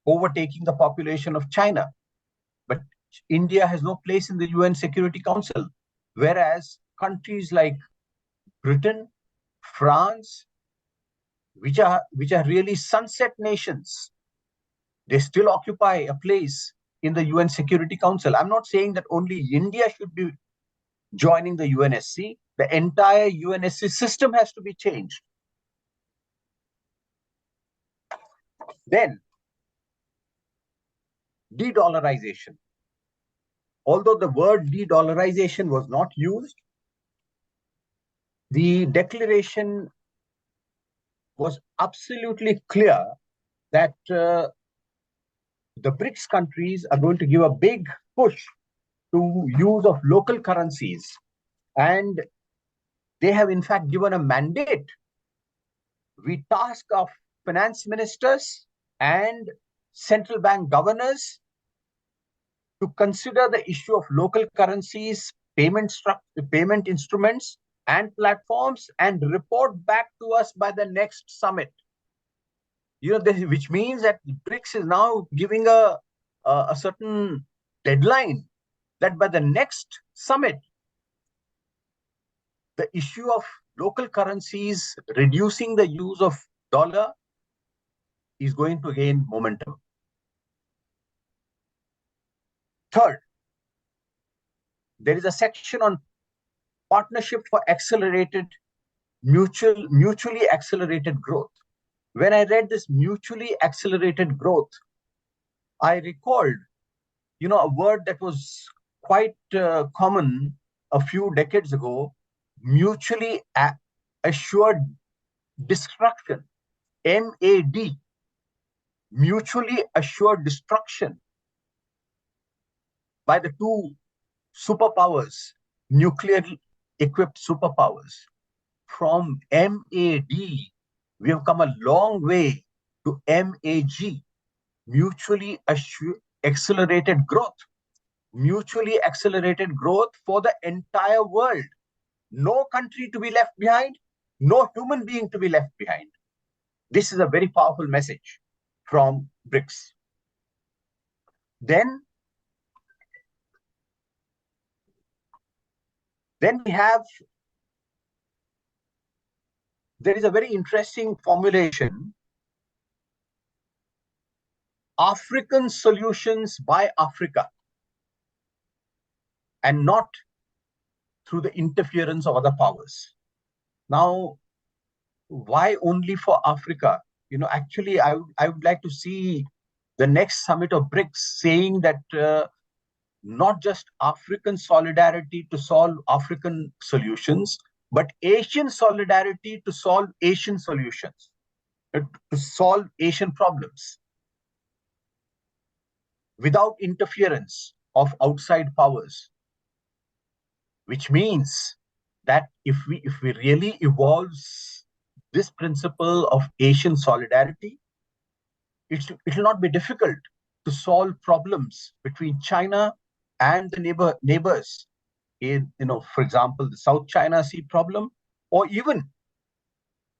overtaking the population of China. But India has no place in the UN Security Council, whereas countries like Britain, France, which are really sunset nations, they still occupy a place in the UN Security Council. I'm not saying that only India should be joining the UNSC. The entire UNSC system has to be changed. Then, de-dollarization. Although the word de-dollarization was not used, the declaration was absolutely clear that the BRICS countries are going to give a big push to use of local currencies. And they have in fact given a mandate. We task of finance ministers and central bank governors to consider the issue of local currencies, payment instruments and platforms, and report back to us by the next summit. Which means that BRICS is now giving a certain deadline that by the next summit, the issue of local currencies, reducing the use of dollar, is going to gain momentum. Third, there is a section on partnership for mutually accelerated growth. When I read this mutually accelerated growth, I recalled, a word that was quite common a few decades ago, mutually assured destruction, MAD, mutually assured destruction by the two superpowers, nuclear-equipped superpowers. From MAD, we have come a long way to MAG, mutually accelerated growth. Mutually accelerated growth for the entire world. No country to be left behind, no human being to be left behind. This is a very powerful message from BRICS. Then there is a very interesting formulation, African solutions by Africa, and not through the interference of other powers. Now, why only for Africa? Actually, I would like to see the next summit of BRICS saying that not just African solidarity to solve African solutions, but Asian solidarity to solve Asian solutions, to solve Asian problems without interference of outside powers. Which means that if we really evolve this principle of Asian solidarity, it will not be difficult to solve problems between China and the neighbors. For example, the South China Sea problem, or even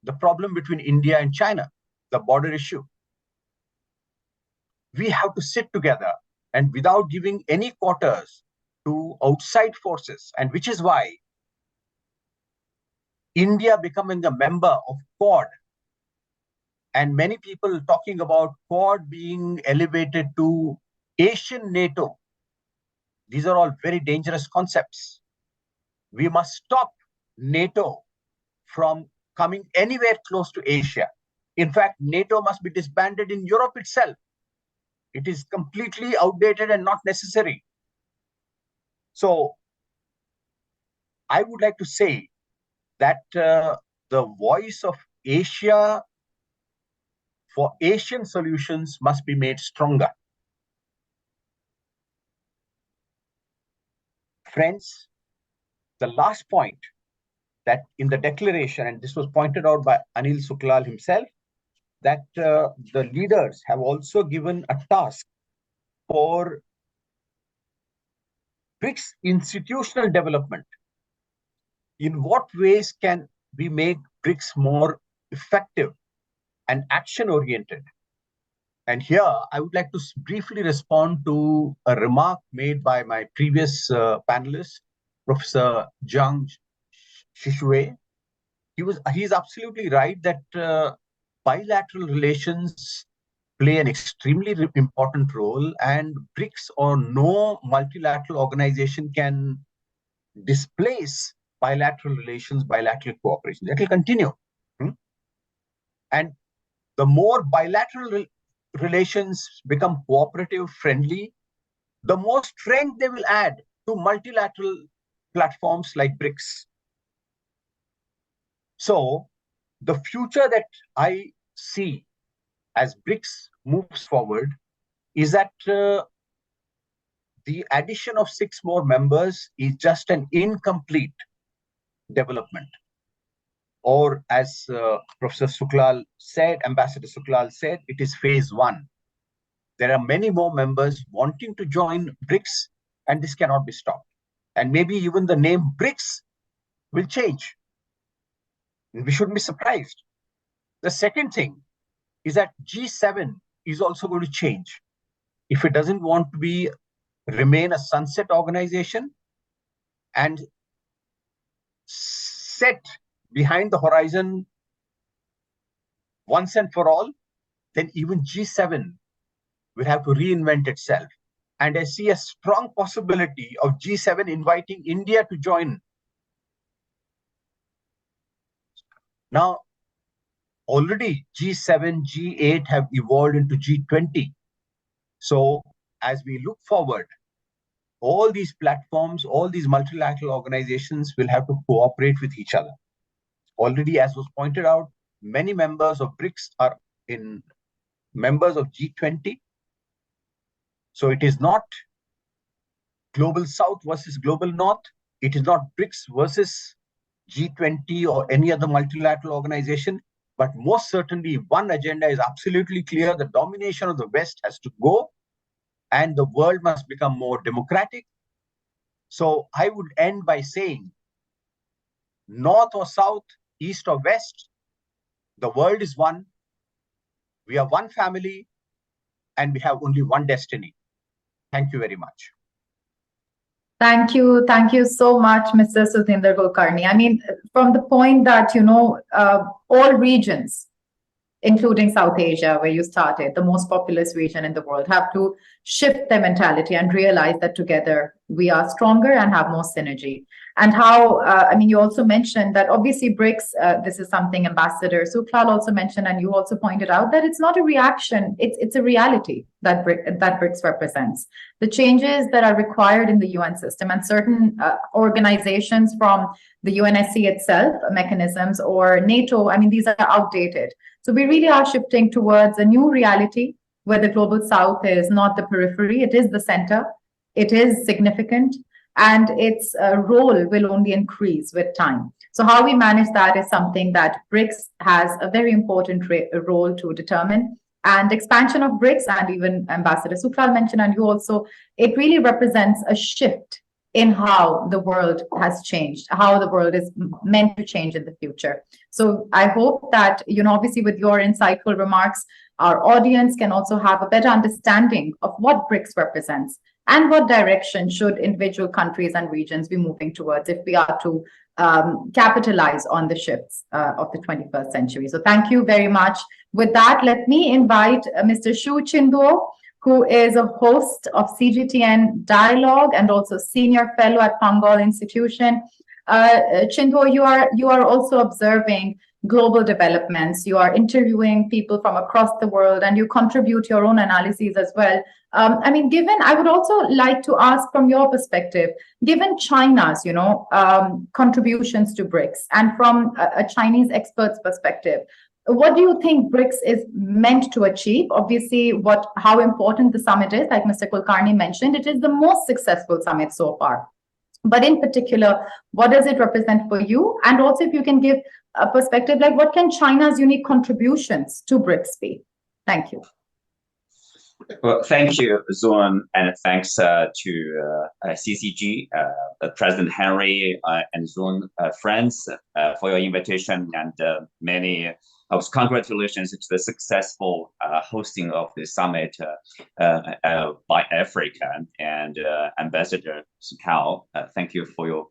the problem between India and China, the border issue. We have to sit together and without giving any quarters to outside forces, and which is why India becoming a member of Quad, and many people talking about Quad being elevated to Asian NATO. These are all very dangerous concepts. We must stop NATO from coming anywhere close to Asia. In fact, NATO must be disbanded in Europe itself. It is completely outdated and not necessary. So I would like to say that the voice of Asia for Asian solutions must be made stronger. Friends, the last point that in the declaration, and this was pointed out by Anil Suklal himself, that the leaders have also given a task for BRICS institutional development. In what ways can we make BRICS more effective and action-oriented? And here, I would like to briefly respond to a remark made by my previous panelist, Professor Zhang Shishui. He's absolutely right that bilateral relations play an extremely important role, and BRICS or no multilateral organization can displace bilateral relations, bilateral cooperation. That will continue. And the more bilateral relations become cooperative, friendly, the more strength they will add to multilateral platforms like BRICS. So the future that I see as BRICS moves forward is that the addition of 6 more members is just an incomplete development. Or as Professor Suklal said, Ambassador Suklal said, it is phase 1. There are many more members wanting to join BRICS, and this cannot be stopped. And maybe even the name BRICS will change. And we shouldn't be surprised. The second thing is that G7 is also going to change. If it doesn't want to remain a sunset organization and set behind the horizon once and for all, then even G7 will have to reinvent itself. And I see a strong possibility of G7 inviting India to join. Now, already G7, G8 have evolved into G20. So as we look forward, all these platforms, all these multilateral organizations will have to cooperate with each other. Already, as was pointed out, many members of BRICS are members of G20. So it is not Global South versus Global North. It is not BRICS versus G20 or any other multilateral organization. But most certainly, one agenda is absolutely clear. The domination of the West has to go, and the world must become more democratic. So I would end by saying, North or South, East or West, the world is one. We are one family, and we have only one destiny. Thank you very much. Thank you. Thank you so much, Mr. Sudhinder Kulkarni. I mean, from the point that, all regions, including South Asia, where you started, the most populous region in the world, have to shift their mentality and realize that together we are stronger and have more synergy. and how, I mean, you also mentioned that obviously BRICS, this is something Ambassador Suklal also mentioned, and you also pointed out that it's not a reaction, it's a reality that BRICS represents. The changes that are required in the UN system and certain organizations from the UNSC itself, mechanisms, or NATO, I mean, these are outdated. So we really are shifting towards a new reality where the global south is not the periphery, it is the center, it is significant, and its role will only increase with time. So how we manage that is something that BRICS has a very important role to determine. And expansion of BRICS, and even Ambassador Suklal mentioned, and you also, it really represents a shift in how the world has changed, how the world is meant to change in the future. So I hope that, you know, obviously with your insightful remarks, our audience can also have a better understanding of what BRICS represents and what direction should individual countries and regions be moving towards if we are to capitalize on the shifts of the 21st century. So thank you very much. With that, let me invite Mr. Shu Chinduo, who is a host of CGTN Dialogue and also Senior Fellow at Pangal Institution. Chinduo, you are also observing global developments. You are interviewing people from across the world, and you contribute your own analyses as well. I mean, I would also like to ask from your perspective, given China's, you know, contributions to BRICS, and from a Chinese expert's perspective, what do you think BRICS is meant to achieve? Obviously, how important the summit is, like Mr. Kulkarni mentioned, it is the most successful summit so far. But in particular, what does it represent for you? And also, if you can give a perspective, like what can China's unique contributions to BRICS be? Thank you. Well, thank you, Zoon, and thanks to CCG, President Henry, and Zoon friends for your invitation, and many congratulations to the successful hosting of the summit by Africa, and Ambassador Suklal. Thank you for your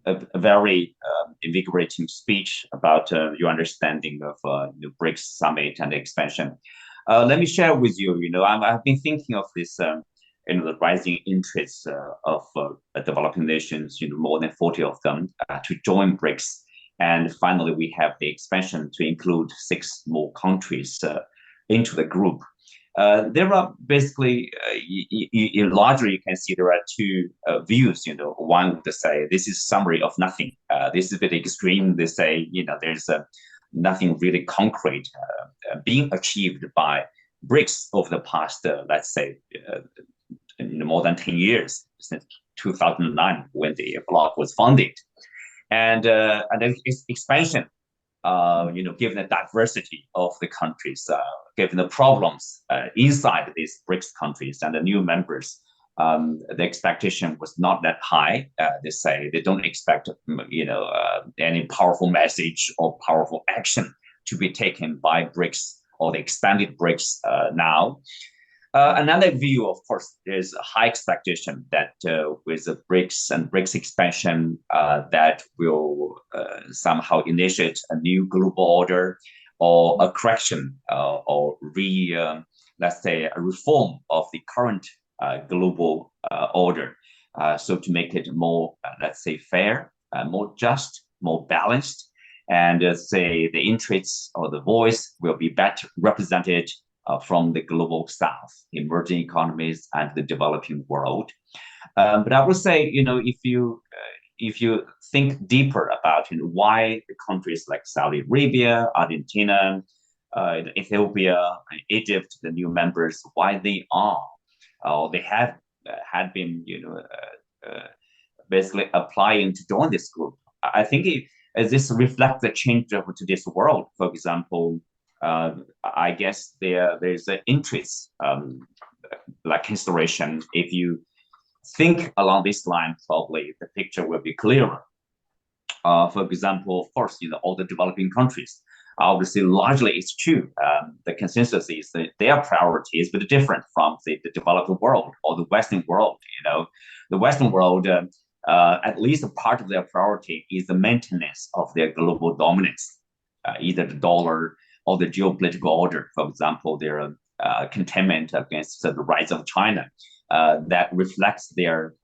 a very invigorating speech about your understanding of the BRICS summit and expansion. Let me share with you, you know, I've been thinking of this, you know, the rising interest of developing nations, you know, more than 40 of them to join BRICS. And finally, we have the expansion to include 6 more countries into the group. There are basically, largely you can see there are 2 views, you know. One would say this is summary of nothing. This is a bit extreme. They say, you know, there's nothing really concrete being achieved by BRICS over the past, let's say, more than 10 years, since 2009, when the bloc was founded. And then expansion, you know, given the diversity of the countries, given the problems inside these BRICS countries and the new members, the expectation was not that high. They say they don't expect, you know, any powerful message or powerful action to be taken by BRICS or the expanded BRICS now. Another view, of course, is a high expectation that with the BRICS and BRICS expansion, that will somehow initiate a new global order or a correction or let's say, a reform of the current global order. So to make it more, let's say, fair, more just, more balanced, and say the interests or the voice will be better represented from the global south, emerging economies, and the developing world. But I would say, you know, if you think deeper about, you know, why the countries like Saudi Arabia, Argentina, Ethiopia, Egypt, the new members, why they are, or they had been, you know, basically applying to join this group. I think this reflects the change of today's world. For example, I guess there's an interest, like consideration. If you think along this line, probably the picture will be clearer. For example, of course, you know, all the developing countries, obviously, largely it's true. The consensus is that their priorities will be different from the developed world or the Western world. You know, the Western world, at least a part of their priority is the maintenance of their global dominance, either the dollar or the geopolitical order. For example, their containment against the rise of China, that reflects their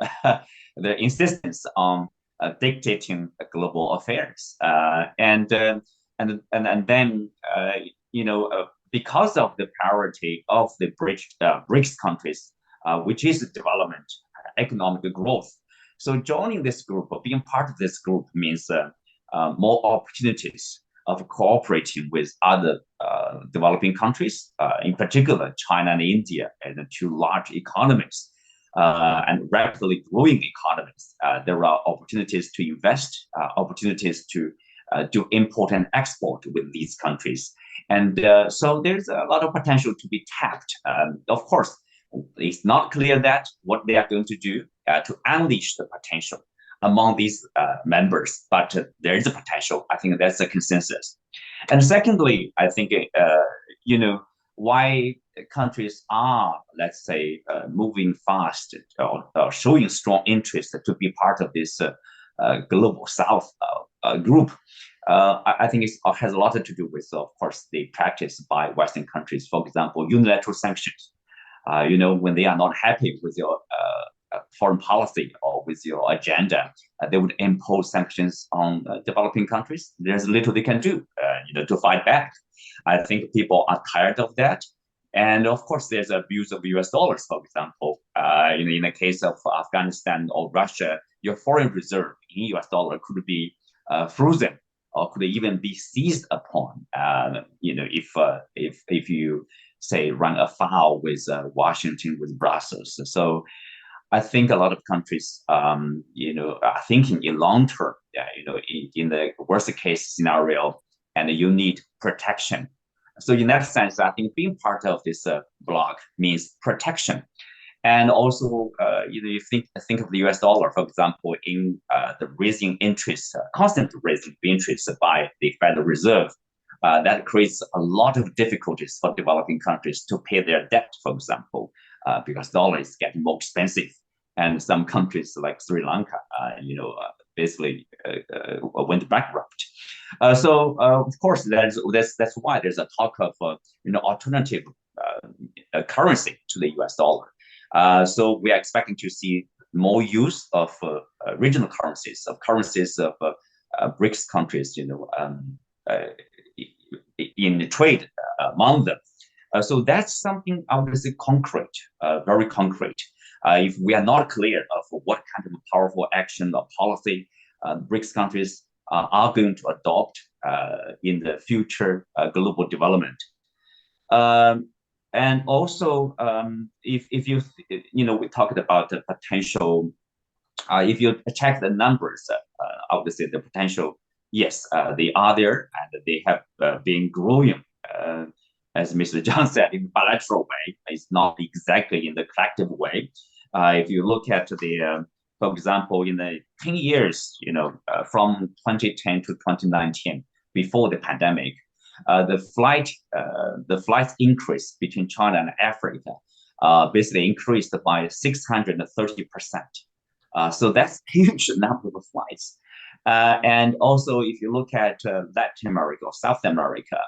their insistence on dictating global affairs, and then because of the priority of the BRICS countries, which is development, economic growth. So joining this group, or being part of this group, means more opportunities of cooperating with other developing countries, in particular China and India, and the two large economies and rapidly growing economies. There are opportunities to invest, opportunities to do import and export with these countries. And so there's a lot of potential to be tapped. Of course, it's not clear that what they are going to do to unleash the potential among these members, but there is a potential. I think that's a consensus. And secondly, I think, why countries are, let's say, moving fast or showing strong interest to be part of this Global South group, I think it has a lot to do with, of course, the practice by Western countries. For example, unilateral sanctions. When they are not happy with your foreign policy or with your agenda, they would impose sanctions on developing countries. There's little they can do, to fight back. I think people are tired of that. And of course, there's abuse of US dollars, for example. In the case of Afghanistan or Russia, your foreign reserve in US dollar could be frozen or could even be seized upon, if you, say, run afoul with Washington, with Brussels. So I think a lot of countries, are thinking in long term, in the worst case scenario, and you need protection. So in that sense, I think being part of this bloc means protection. And also, you think of the US dollar, for example, in the raising interest, constant raising interest by the Federal Reserve. That creates a lot of difficulties for developing countries to pay their debt, for example, because dollar is getting more expensive. And some countries like Sri Lanka, basically went bankrupt. So of course, that's why there's a talk of alternative currency to the US dollar. So we are expecting to see more use of regional currencies, of BRICS countries, in the trade among them. So that's something obviously concrete, very concrete. If we are not clear of what kind of powerful action or policy BRICS countries are going to adopt in the future global development. And also, if you, we talked about the potential, if you check the numbers, obviously the potential, yes, they are there and they have been growing, as Mr. Zhang said, in bilateral way. It's not exactly in the collective way. If you look at the, for example, in the 10 years, from 2010 to 2019, before the pandemic, the flight increase between China and Africa basically increased by 630%. So that's a huge number of flights. And also, if you look at Latin America or South America,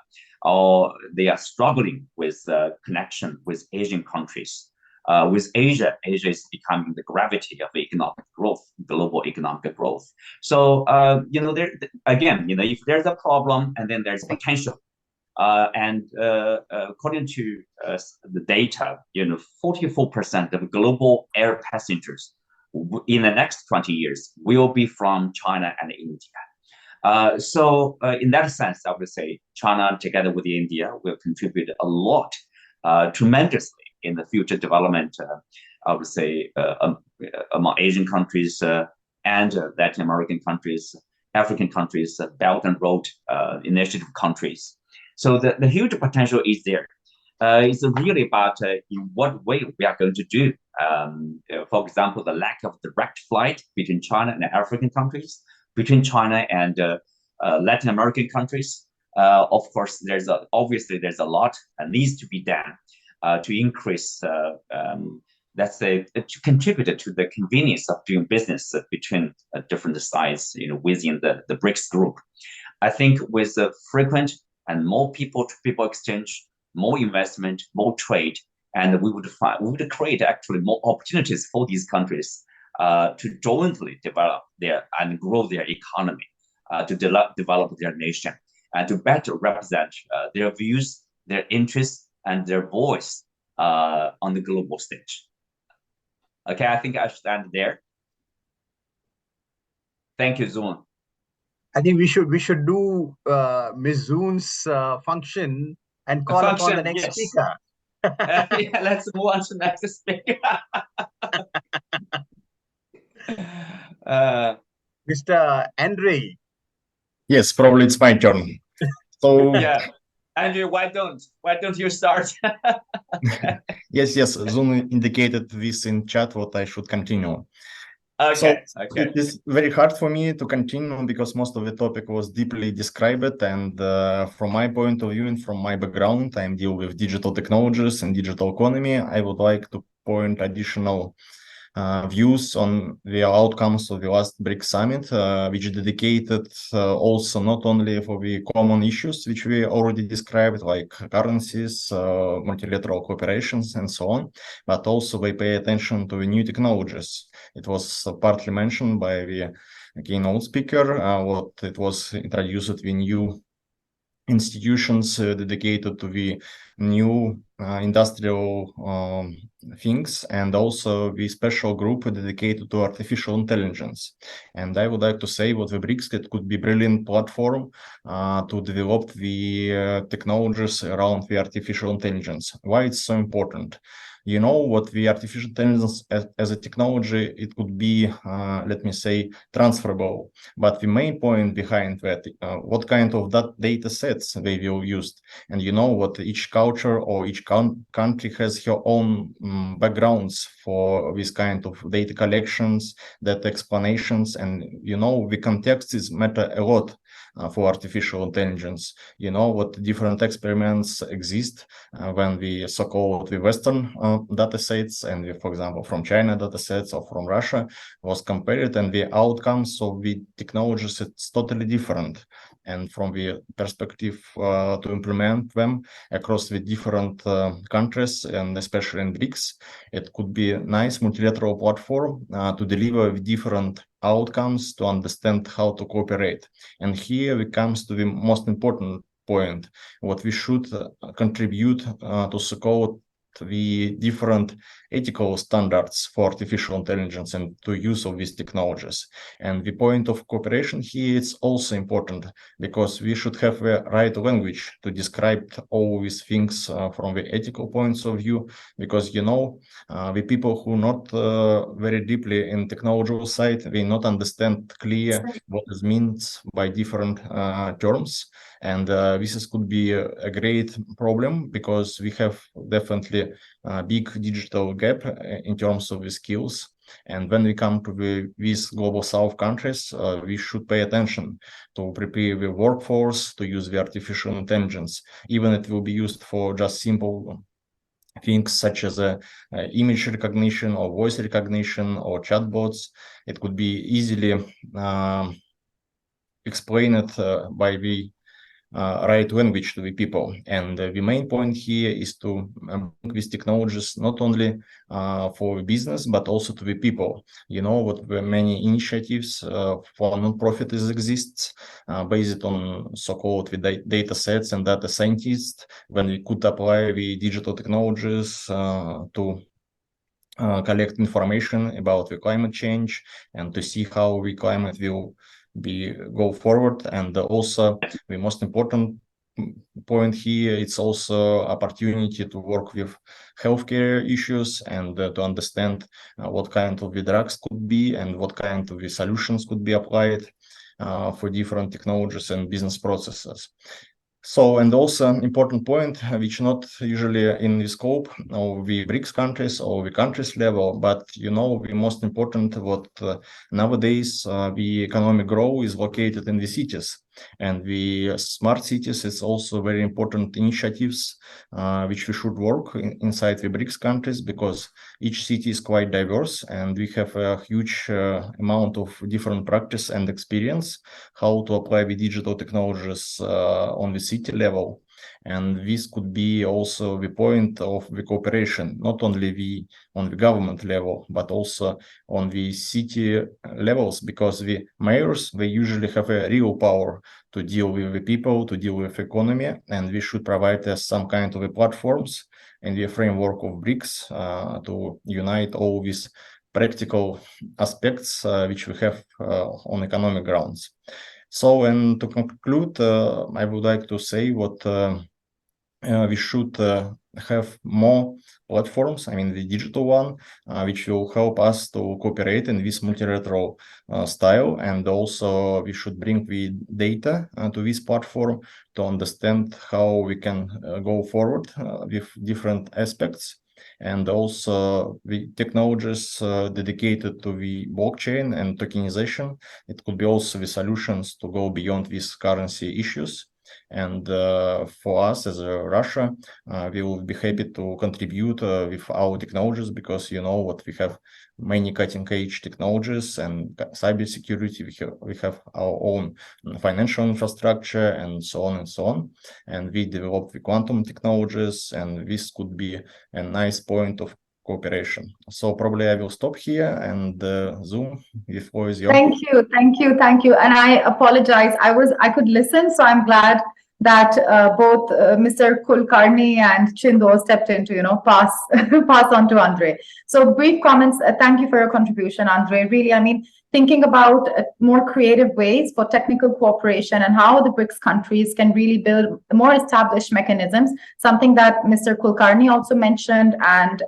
they are struggling with connection with Asian countries. With Asia is becoming the gravity of economic growth, global economic growth. So, there again, if there's a problem and then there's potential, and according to the data, 44% of global air passengers in the next 20 years will be from China and India. So in that sense, I would say China together with India will contribute a lot, tremendously, in the future development, I would say, among Asian countries and Latin American countries, African countries, Belt and Road Initiative countries. So the huge potential is there. It's really about in what way we are going to do. For example, the lack of direct flight between China and African countries, between China and Latin American countries. Of course, there's a lot that needs to be done to increase, let's say, to contribute to the convenience of doing business between different sides, within the BRICS group. I think with frequent and more people-to-people exchange, more investment, more trade, and we would create actually more opportunities for these countries to jointly develop and grow their economy, to develop their nation, and to better represent their views, their interests, and their voice on the global stage. Okay, I think I should end there. Thank you, Zoon. I think we should do Ms. Zoon's function and call upon the next speaker. Yeah, let's move on to the next speaker. Mr. Andre. Yes, probably it's my turn. So yeah, Andrew, why don't you start? yes, Zoom indicated this in chat what I should continue. Okay, It is very hard for me to continue because most of the topic was deeply described, and from my point of view and from my background, I deal with digital technologies and digital economy. I would like to point additional views on the outcomes of the last BRICS summit, which dedicated also not only for the common issues which we already described, like currencies, multilateral cooperations, and so on, but also they pay attention to the new technologies. It was partly mentioned by the keynote speaker, what it was introduced with new institutions dedicated to the new industrial things, and also the special group dedicated to artificial intelligence. And I would like to say what the BRICS, it could be brilliant platform to develop the technologies around the artificial intelligence. Why it's so important? You know what the artificial intelligence as a technology, it could be, let me say, transferable. But the main point behind that, what kind of data sets they will use. And you know what each culture or each country has her own backgrounds for this kind of data collections, data explanations. And you know, the contexts matter a lot for artificial intelligence. You know what different experiments exist when we so-called the Western data sets and for example from China data sets or from Russia was compared, and the outcomes of the technologies it's totally different. And from the perspective to implement them across the different countries, and especially in BRICS, it could be a nice multilateral platform to deliver different outcomes, to understand how to cooperate. And here it comes to the most important point, what we should contribute to so-called the different ethical standards for artificial intelligence and to use of these technologies. And the point of cooperation here is also important because we should have the right language to describe all these things from the ethical points of view, because you know the people who not very deeply in technological side, they not understand clear what it means by different terms. And this could be a great problem because we have definitely a big digital gap in terms of the skills. And when we come to these global south countries, we should pay attention to prepare the workforce to use the artificial intelligence, even it will be used for just simple things such as image recognition or voice recognition or chatbots. It could be easily explained by the right language to the people. And the main point here is to bring these technologies not only for business, but also to the people. You know what many initiatives for non-profit exists based on so-called data sets and data scientists, when we could apply the digital technologies to collect information about the climate change and to see how the climate will go forward. And also the most important point here, it's also opportunity to work with healthcare issues and to understand what kind of the drugs could be and what kind of the solutions could be applied for different technologies and business processes. So, and also important point, which not usually in the scope of the BRICS countries or the countries level, but you know, the most important what nowadays the economic growth is located in the cities. And the smart cities is also very important initiatives which we should work inside the BRICS countries, because each city is quite diverse and we have a huge amount of different practice and experience how to apply the digital technologies on the city level. And this could be also the point of the cooperation, not only on the government level, but also on the city levels, because the mayors, they usually have a real power to deal with the people, to deal with economy, and we should provide some kind of a platforms in the framework of BRICS to unite all these practical aspects which we have on economic grounds. So, and to conclude, I would like to say what we should have more platforms, I mean the digital one, which will help us to cooperate in this multilateral style, and also we should bring the data to this platform to understand how we can go forward with different aspects. And also the technologies dedicated to the blockchain and tokenization. It could be also the solutions to go beyond these currency issues. And for us as Russia, we will be happy to contribute with our technologies, because you know what, we have many cutting-edge technologies and cybersecurity. We have our own financial infrastructure and so on and so on. And we develop the quantum technologies, and this could be a nice point of cooperation. So probably I will stop here, and Zoom, the floor is yours. Thank you. And I apologize. I could listen, so I'm glad that both Mr. Kulkarni and Chindo stepped in to, pass on to Andre. So brief comments. Thank you for your contribution, Andre. Really, I mean, thinking about more creative ways for technical cooperation and how the BRICS countries can really build more established mechanisms, something that Mr. Kulkarni also mentioned and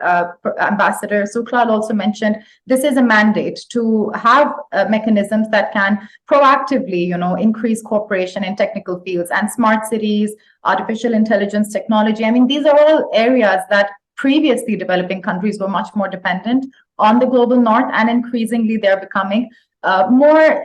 Ambassador Suklal also mentioned. This is a mandate to have mechanisms that can proactively, increase cooperation in technical fields and smart cities, artificial intelligence technology. I mean, these are all areas that previously developing countries were much more dependent on the global north, and increasingly they're becoming more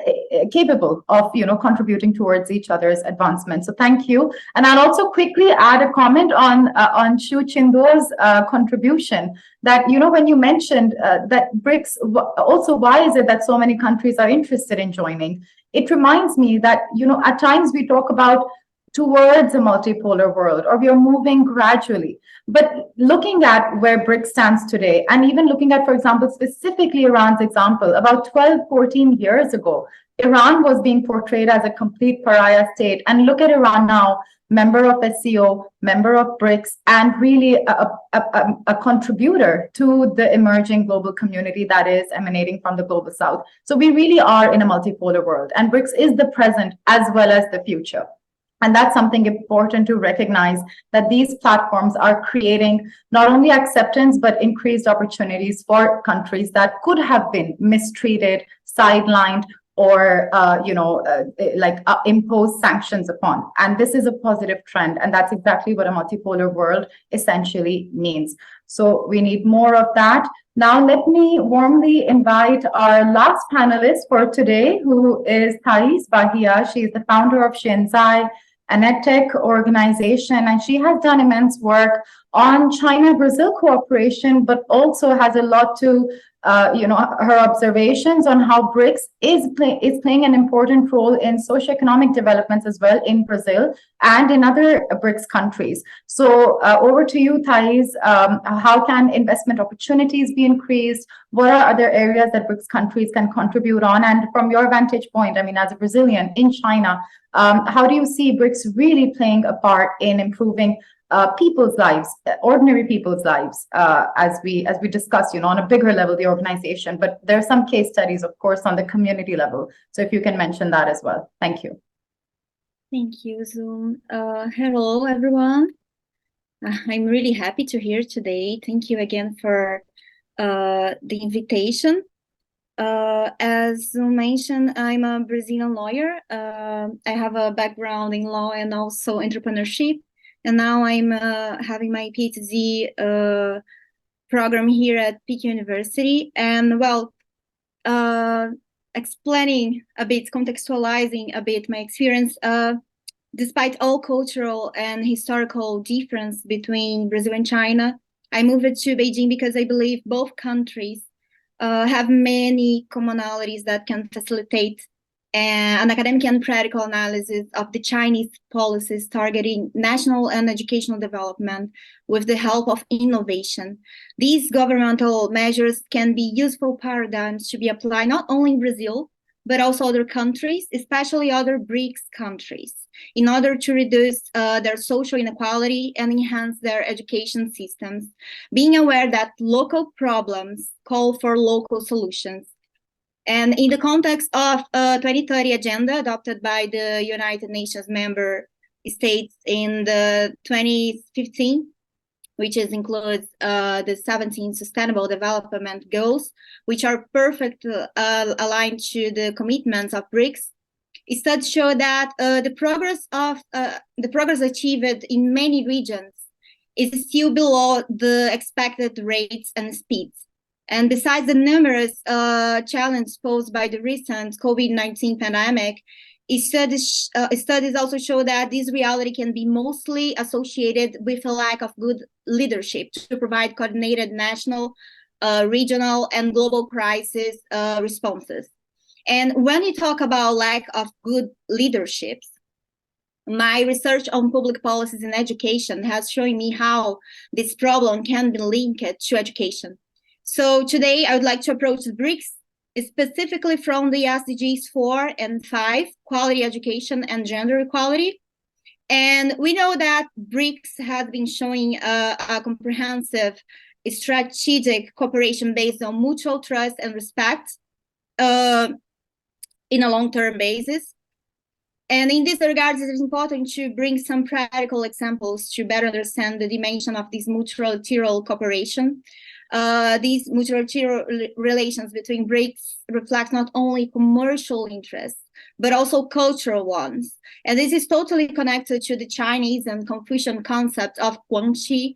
capable of contributing towards each other's advancement. So thank you. And I'll also quickly add a comment on Shu Chindo's contribution, that when you mentioned that BRICS, also why is it that so many countries are interested in joining? It reminds me that at times we talk about towards a multipolar world, or we are moving gradually. But looking at where BRICS stands today, and even looking at, for example, specifically Iran's example, about 12, 14 years ago, Iran was being portrayed as a complete pariah state. And look at Iran now, member of SCO, member of BRICS, and really a contributor to the emerging global community that is emanating from the global south. So we really are in a multipolar world, and BRICS is the present as well as the future. And that's something important to recognize, that these platforms are creating not only acceptance, but increased opportunities for countries that could have been mistreated, sidelined, or impose sanctions upon. And this is a positive trend, and that's exactly what a multipolar world essentially means. So we need more of that. Now let me warmly invite our last panelist for today, who is Thais Bahia. She is the founder of Shenzai, an EdTech organization, and she has done immense work on China-Brazil cooperation, but also has a lot to, her observations on how BRICS is playing an important role in socioeconomic developments as well in Brazil and in other BRICS countries. So over to you, Thais. How can investment opportunities be increased? What are other areas that BRICS countries can contribute on? And from your vantage point, I mean, as a Brazilian in China, how do you see BRICS really playing a part in improving people's lives, ordinary people's lives, as we discuss, on a bigger level, the organization? But there are some case studies, of course, on the community level. So if you can mention that as well. Thank you. Thank you, Zoom. Hello, everyone. I'm really happy to hear today. Thank you again for the invitation. As Zoom mentioned, I'm a Brazilian lawyer. I have a background in law and also entrepreneurship. And now I'm having my PhD program here at Peak University. And well, explaining a bit, contextualizing a bit my experience, despite all cultural and historical difference between Brazil and China, I moved to Beijing because I believe both countries have many commonalities that can facilitate and an academic and practical analysis of the Chinese policies targeting national and educational development with the help of innovation. These governmental measures can be useful paradigms to be applied not only in Brazil, but also other countries, especially other BRICS countries, in order to reduce their social inequality and enhance their education systems, being aware that local problems call for local solutions. And in the context of 2030 agenda adopted by the United Nations member states in the 2015, which includes the 17 Sustainable Development Goals, which are perfectly aligned to the commitments of BRICS. Studies show that the progress achieved in many regions is still below the expected rates and speeds. And besides the numerous challenges posed by the recent COVID-19 pandemic, studies also show that this reality can be mostly associated with a lack of good leadership to provide coordinated national, regional, and global crisis responses. And when you talk about lack of good leaderships, my research on public policies in education has shown me how this problem can be linked to education. So today I would like to approach the BRICS specifically from the SDGs 4 and 5, quality education and gender equality. And we know that BRICS has been showing a comprehensive strategic cooperation based on mutual trust and respect in a long-term basis. And in this regard, it is important to bring some practical examples to better understand the dimension of this multilateral cooperation. These multilateral relations between BRICS reflect not only commercial interests, but also cultural ones. And this is totally connected to the Chinese and Confucian concept of guangqi,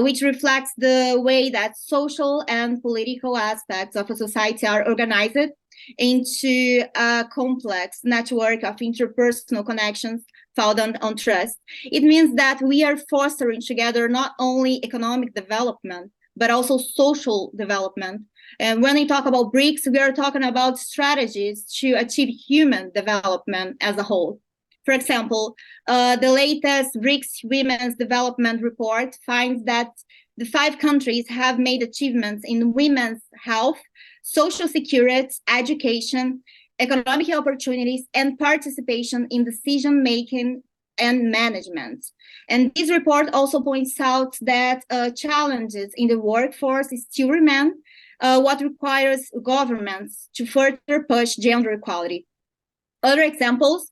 which reflects the way that social and political aspects of a society are organized into a complex network of interpersonal connections founded on trust. It means that we are fostering together not only economic development, but also social development. And when we talk about BRICS, we are talking about strategies to achieve human development as a whole. For example, the latest BRICS Women's Development Report finds that the 5 countries have made achievements in women's health, social security, education, economic opportunities, and participation in decision-making and management. And this report also points out that challenges in the workforce still remain, what requires governments to further push gender equality. Other examples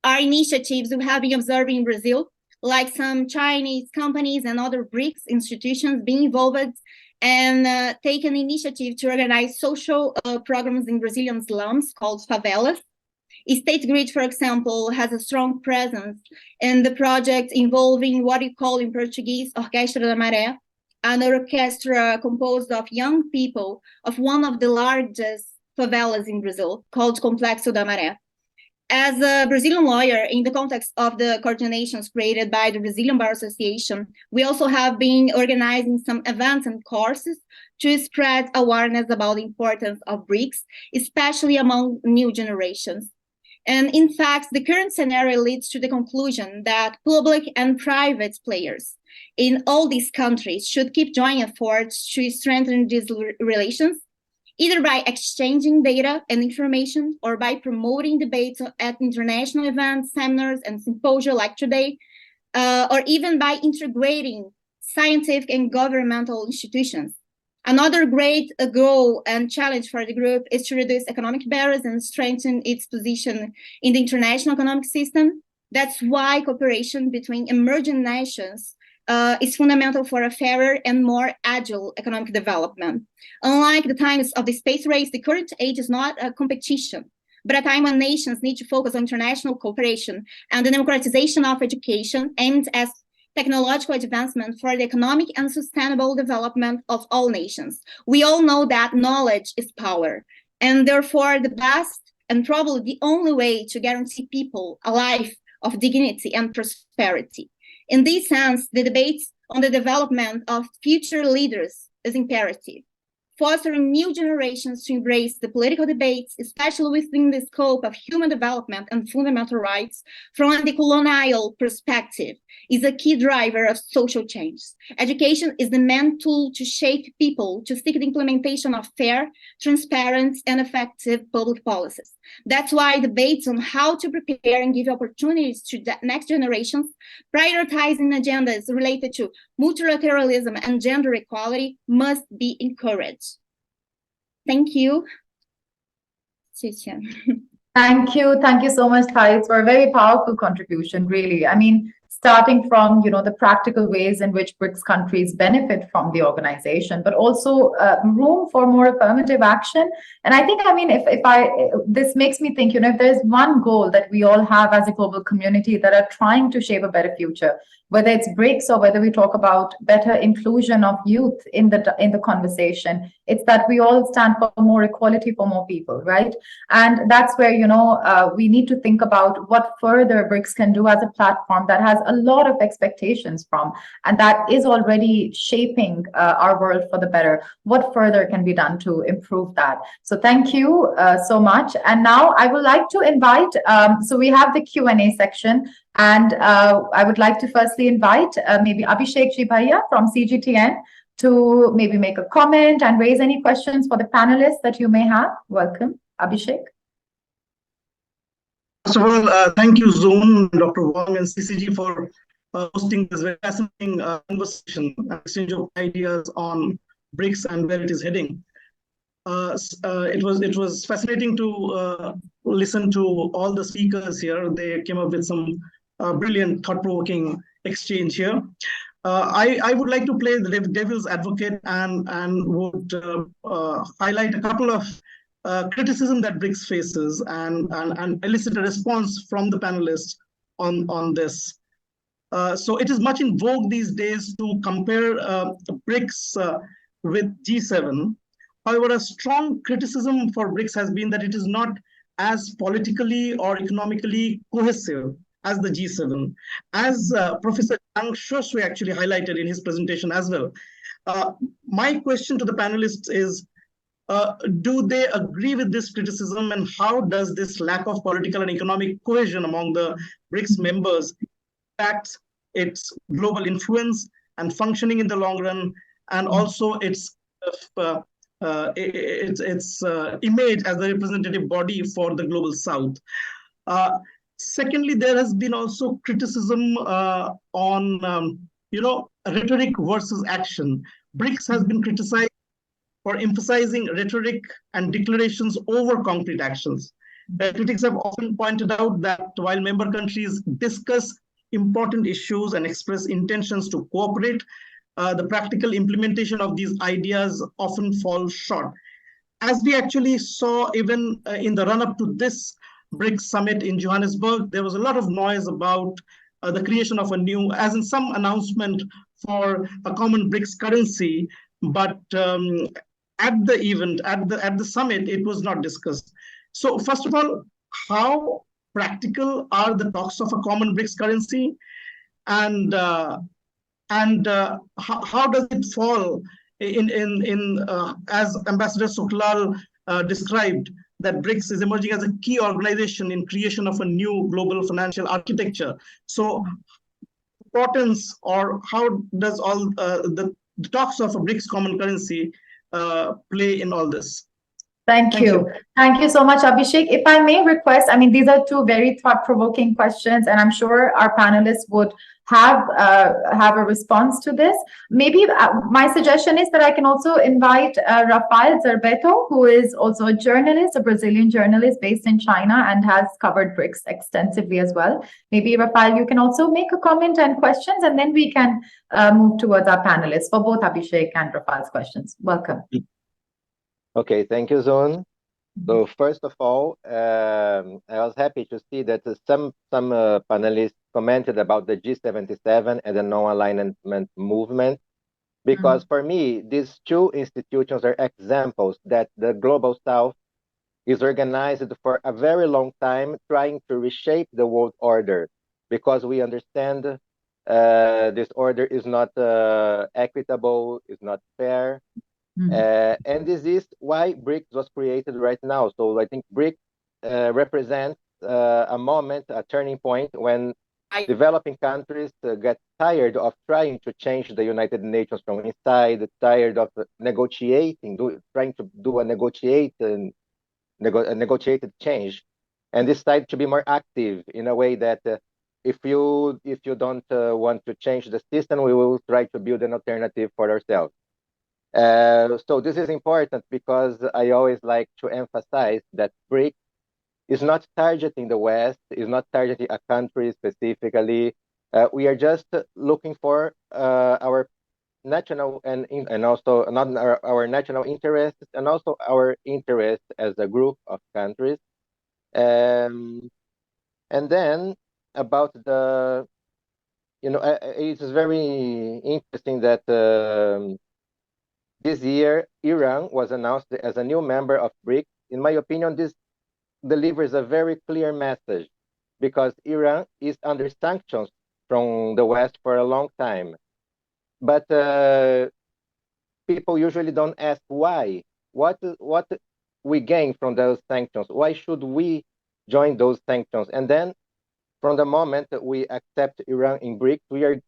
are initiatives we have been observing in Brazil, like some Chinese companies and other BRICS institutions being involved and taken initiative to organize social programs in Brazilian slums called favelas. State Grid, for example, has a strong presence in the project involving what you call in Portuguese, Orquestra da Maré, an orchestra composed of young people of one of the largest favelas in Brazil, called Complexo da Maré. As a Brazilian lawyer, in the context of the coordinations created by the Brazilian Bar Association, we also have been organizing some events and courses to spread awareness about the importance of BRICS, especially among new generations. And in fact, the current scenario leads to the conclusion that public and private players in all these countries should keep joint efforts to strengthen these relations, either by exchanging data and information or by promoting debates at international events, seminars, and symposia like today, or even by integrating scientific and governmental institutions. Another great goal and challenge for the group is to reduce economic barriers and strengthen its position in the international economic system. That's why cooperation between emerging nations is fundamental for a fairer and more agile economic development. Unlike the times of the space race, the current age is not a competition, but a time when nations need to focus on international cooperation and the democratization of education aimed at technological advancement for the economic and sustainable development of all nations. We all know that knowledge is power, and therefore the best and probably the only way to guarantee people a life of dignity and prosperity. In this sense, the debate on the development of future leaders is imperative. fostering new generations to embrace the political debates, especially within the scope of human development and fundamental rights from a decolonial perspective, is a key driver of social change. Education is the main tool to shape people to seek the implementation of fair, transparent, and effective public policies. That's why debates on how to prepare and give opportunities to the next generations, prioritizing agendas related to multilateralism and gender equality must be encouraged. Thank you. Thank you so much, Thais, for a very powerful contribution, really. I mean, starting from, the practical ways in which BRICS countries benefit from the organization, but also room for more affirmative action. And I think, this makes me think, if there's one goal that we all have as a global community that are trying to shape a better future, whether it's BRICS or whether we talk about better inclusion of youth in the conversation, it's that we all stand for more equality for more people, right? And that's where, we need to think about what further BRICS can do as a platform that has a lot of expectations from, and that is already shaping our world for the better. What further can be done to improve that? So thank you so much. And now I would like to invite, so we have the Q&A section, and I would like to firstly invite maybe Abhishek Ji Bhaiya from CGTN to maybe make a comment and raise any questions for the panelists that you may have. Welcome, Abhishek. First of all, thank you, Zoom, Dr. Wong, and CCG for hosting this very fascinating conversation and exchange of ideas on BRICS and where it is heading. It was fascinating to listen to all the speakers here. They came up with some brilliant, thought-provoking exchange here. I would like to play the devil's advocate and would highlight a couple of criticism that BRICS faces and elicit a response from the panelists on this. So it is much in vogue these days to compare BRICS with G7. However, a strong criticism for BRICS has been that it is not as politically or economically cohesive as the G7, as Professor Zhang Shuishui actually highlighted in his presentation as well. My question to the panelists is, do they agree with this criticism, and how does this lack of political and economic cohesion among the BRICS members impact its global influence and functioning in the long run, and also its image as the representative body for the global South? Secondly, there has been also criticism on rhetoric versus action. BRICS has been criticized for emphasizing rhetoric and declarations over concrete actions. Critics have often pointed out that while member countries discuss important issues and express intentions to cooperate, the practical implementation of these ideas often falls short. As we actually saw even in the run-up to this BRICS summit in Johannesburg, there was a lot of noise about the creation of a new, as in some announcement for a common BRICS currency, but at the event, at the summit, it was not discussed. So first of all, how practical are the talks of a common BRICS currency, and how does it fall in as Ambassador Suklal described, that BRICS is emerging as a key organization in creation of a new global financial architecture. So importance, or how does all the talks of a BRICS common currency play in all this? Thank you. Thank you so much, Abhishek. If I may request, these are two very thought-provoking questions, and I'm sure our panelists would have a response to this. Maybe my suggestion is that I can also invite Rafael Zerbeto, who is also a journalist, a Brazilian journalist based in China and has covered BRICS extensively as well. Maybe, Rafael, you can also make a comment and questions, and then we can move towards our panelists for both Abhishek and Rafael's questions. Welcome. Okay, thank you, Zon. So first of all, I was happy to see that some panelists commented about the G77 and the non-alignment movement, because for me, these two institutions are examples that the Global South is organized for a very long time, trying to reshape the world order, because we understand this order is not equitable, is not fair, And this is why BRICS was created right now. So I think BRICS represents a moment, a turning point when developing countries get tired of trying to change the United Nations from inside, tired of negotiating, trying to do a negotiated change, and decide to be more active in a way that if you don't want to change the system, we will try to build an alternative for ourselves. So this is important because I always like to emphasize that BRICS is not targeting the West, is not targeting a country specifically. We are just looking for our national and also not our national interests and also our interests as a group of countries. And then about the, it is very interesting that this year Iran was announced as a new member of BRICS. In my opinion, this delivers a very clear message because Iran is under sanctions from the West for a long time. But people usually don't ask why. What we gain from those sanctions? Why should we join those sanctions? And then from the moment that we accept Iran in BRICS, we are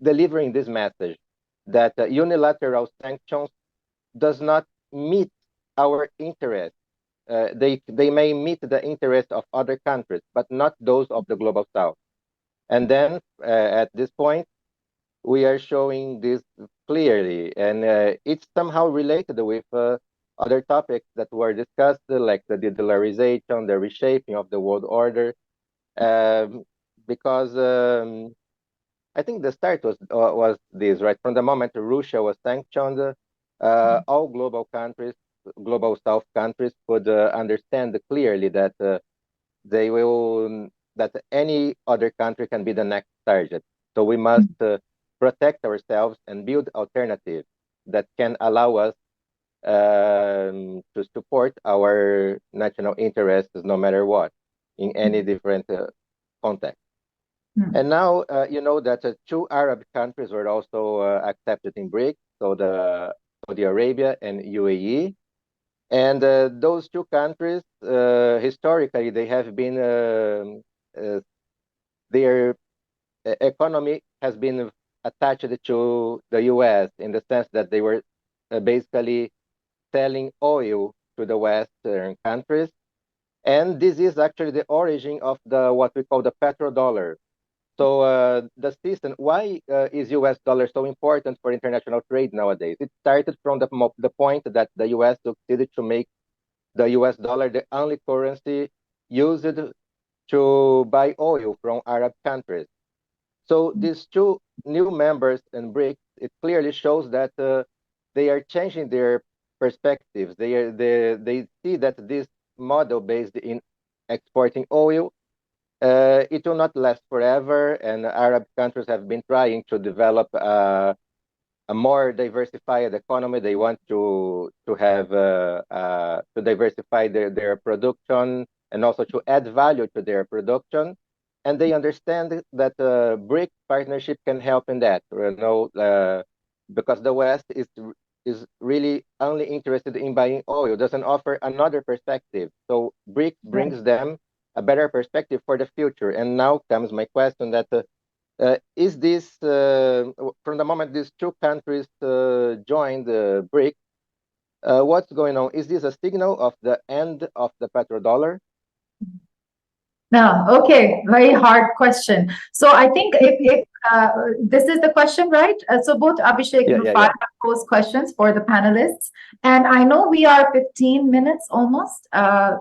delivering this message that unilateral sanctions does not meet our interests. They may meet the interests of other countries, but not those of the Global South. And then at this point, we are showing this clearly, and it's somehow related with other topics that were discussed, like the de-dollarization, the reshaping of the world order, because I think the start was this, right? From the moment Russia was sanctioned, all global countries, global South countries could understand clearly that that any other country can be the next target. So we must protect ourselves and build alternatives that can allow us to support our national interests no matter what, in any different context. And now, you know that 2 Arab countries were also accepted in BRICS, so Saudi Arabia and UAE. And those 2 countries, historically, they have been, their economy has been attached to the US in the sense that they were basically selling oil to the Western countries. And this is actually the origin of what we call the petrodollar. So the system, why is US dollar so important for international trade nowadays? It started from the point that the US succeeded to make the US dollar the only currency used to buy oil from Arab countries. So these 2 new members in BRICS, it clearly shows that they are changing their perspectives. They see that this model based in exporting oil, it will not last forever, and Arab countries have been trying to develop a more diversified economy. They want to have to diversify their production and also to add value to their production. And they understand that BRICS partnership can help in that, because the West is really only interested in buying oil, doesn't offer another perspective. So BRICS brings them a better perspective for the future. And now comes my question that is this, from the moment these 2 countries joined the BRICS, what's going on? Is this a signal of the end of the petrodollar? No, okay, very hard question. So I think if this is the question, right? So both Abhishek and Rufai pose questions for the panelists. And I know we are 15 minutes almost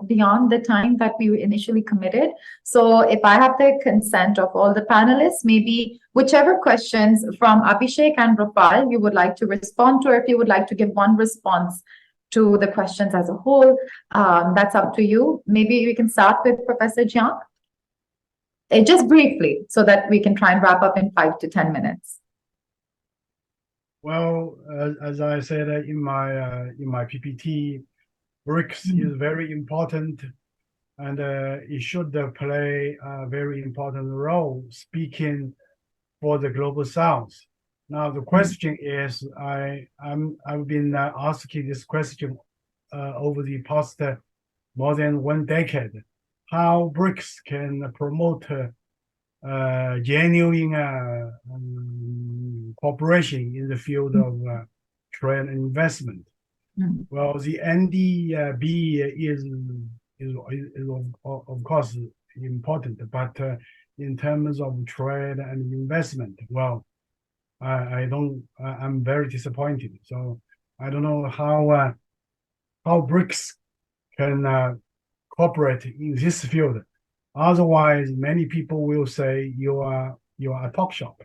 beyond the time that we initially committed. So if I have the consent of all the panelists, maybe whichever questions from Abhishek and Rufai you would like to respond to, or if you would like to give one response to the questions as a whole, that's up to you. Maybe we can start with Professor Jiang. Just briefly, so that we can try and wrap up in 5 to 10 minutes. Well, as I said in my PPT, BRICS is very important, and it should play a very important role speaking for the Global South. Now the question is, I've been asking this question over the past more than 1 decade, how BRICS can promote genuine cooperation in the field of trade and investment. Well, the NDB is of course important, but in terms of trade and investment, well, I'm very disappointed. So I don't know how BRICS can cooperate in this field. Otherwise, many people will say you are a talk shop.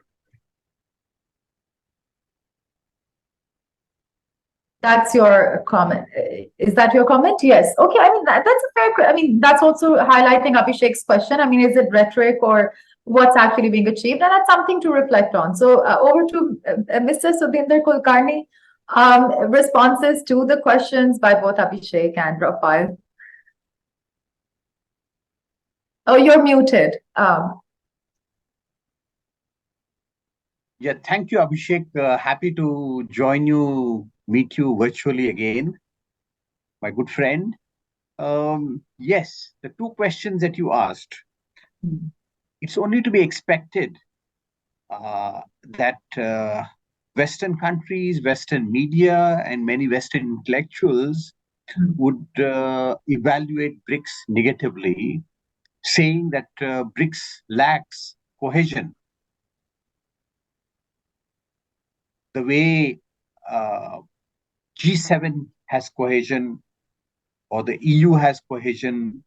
That's your comment. Is that your comment? Yes. Okay. I mean, that's a fair. I mean, that's also highlighting Abhishek's question. I mean, is it rhetoric or what's actually being achieved? And that's something to reflect on. So over to Mr. Subhinder Kulkarni. Responses to the questions by both Abhishek and Rafael. Oh, you're muted. Yeah, thank you, Abhishek. Happy to meet you virtually again, my good friend. Yes, the two questions that you asked, it's only to be expected that Western countries, Western media, and many Western intellectuals would evaluate BRICS negatively, saying that BRICS lacks cohesion. The way G7 has cohesion or the EU has cohesion,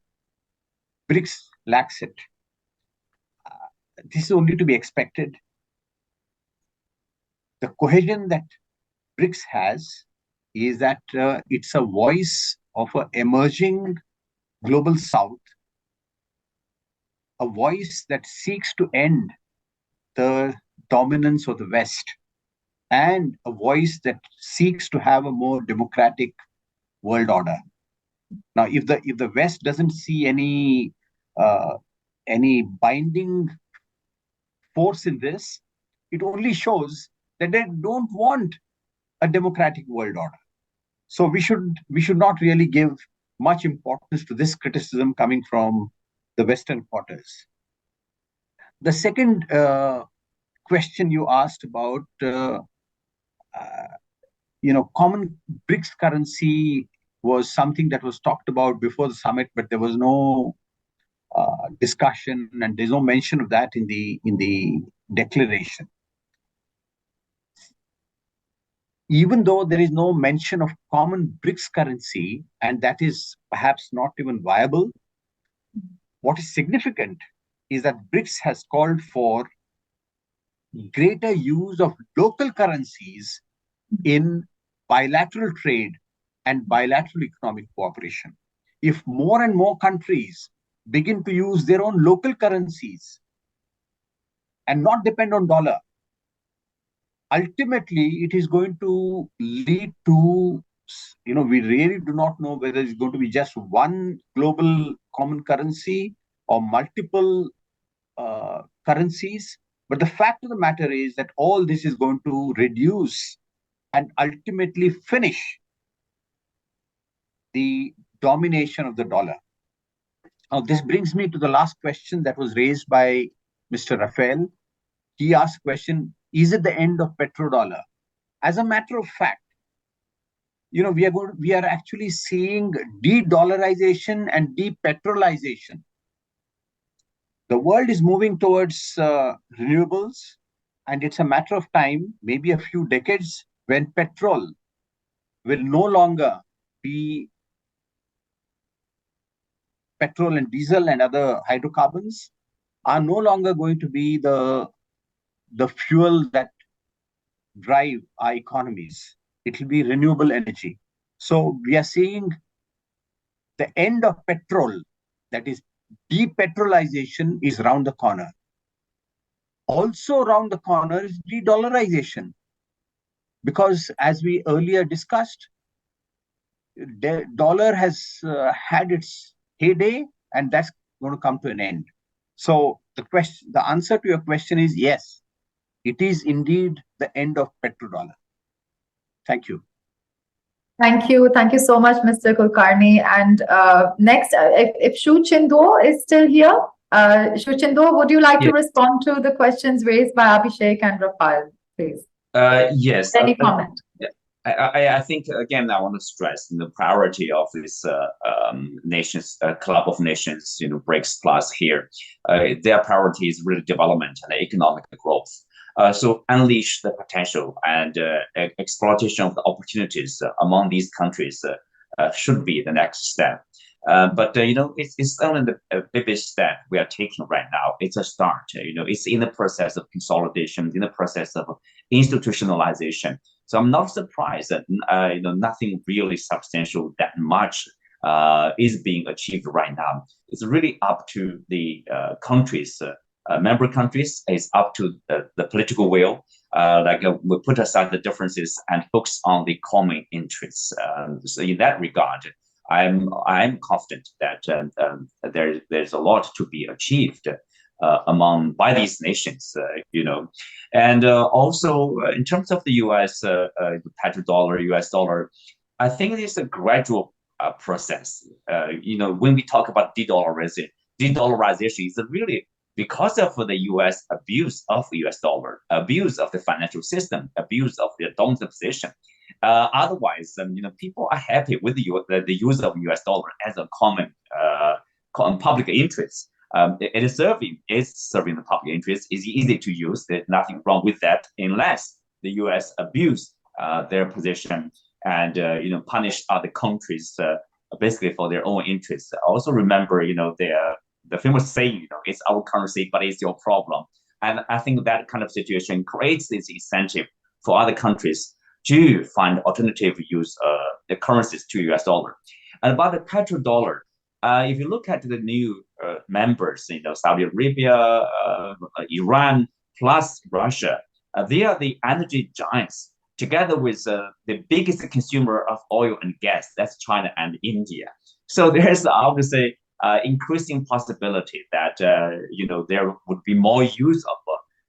BRICS lacks it. This is only to be expected. The cohesion that BRICS has is that it's a voice of an emerging global South, a voice that seeks to end the dominance of the West, and a voice that seeks to have a more democratic world order. Now, if the West doesn't see any binding force in this, it only shows that they don't want a democratic world order. So we should not really give much importance to this criticism coming from the Western quarters. The second question you asked about, common BRICS currency was something that was talked about before the summit, but there was no discussion and there's no mention of that in the declaration. Even though there is no mention of common BRICS currency, and that is perhaps not even viable, what is significant is that BRICS has called for greater use of local currencies in bilateral trade and bilateral economic cooperation. If more and more countries begin to use their own local currencies and not depend on dollar, ultimately it is going to lead to, we really do not know whether it's going to be just one global common currency or multiple currencies. But the fact of the matter is that all this is going to reduce and ultimately finish the domination of the dollar. Now, this brings me to the last question that was raised by Mr. Rafael. He asked the question, is it the end of petrodollar? As a matter of fact, we are actually seeing de-dollarization and de-petrolization. The world is moving towards renewables, and it's a matter of time, maybe a few decades, when petrol will no longer be petrol and diesel and other hydrocarbons are no longer going to be the fuel that drive our economies. It will be renewable energy. So we are seeing the end of petrol, that is de-petrolization, is around the corner. Also around the corner is de-dollarization. Because as we earlier discussed, the dollar has had its heyday, and that's going to come to an end. So the answer to your question is yes, it is indeed the end of petrodollar. Thank you. Thank you. Thank you so much, Mr. Kulkarni. And next, if Shu Chindo is still here, Shu Chindo, would you like to respond to the questions raised by Abhishek and Rafael, please? Yes. Any comment? I think, again, I want to stress the priority of this nations, club of nations, BRICS plus here. Their priority is really development and economic growth. So unleash the potential and exploitation of the opportunities among these countries should be the next step. But it's only the baby step we are taking right now. It's a start. It's in the process of consolidation, in the process of institutionalization. So I'm not surprised that nothing really substantial that much is being achieved right now. It's really up to the countries. Member countries. Is up to the political will. We put aside the differences and focus on the common interests. So in that regard, I'm confident that there's a lot to be achieved by these nations. And also in terms of the U.S. Petrodollar, U.S. dollar, I think it's a gradual process. When we talk about de-dollarization is really because of the U.S. abuse of the U.S. dollar, abuse of the financial system, abuse of the dominant position. Otherwise, people are happy with the use of U.S. dollar as a common public interest. It is serving the public interest. It's easy to use. There's nothing wrong with that, unless the U.S. abuse their position and punish other countries basically for their own interests. Also remember, the famous saying, it's our currency, but it's your problem. And I think that kind of situation creates this incentive for other countries to find alternative use the currencies to US dollar. And about the petrodollar, if you look at the new members, Saudi Arabia, Iran, plus Russia, they are the energy giants, together with the biggest consumer of oil and gas, that's China and India. So there's obviously increasing possibility that there would be more use of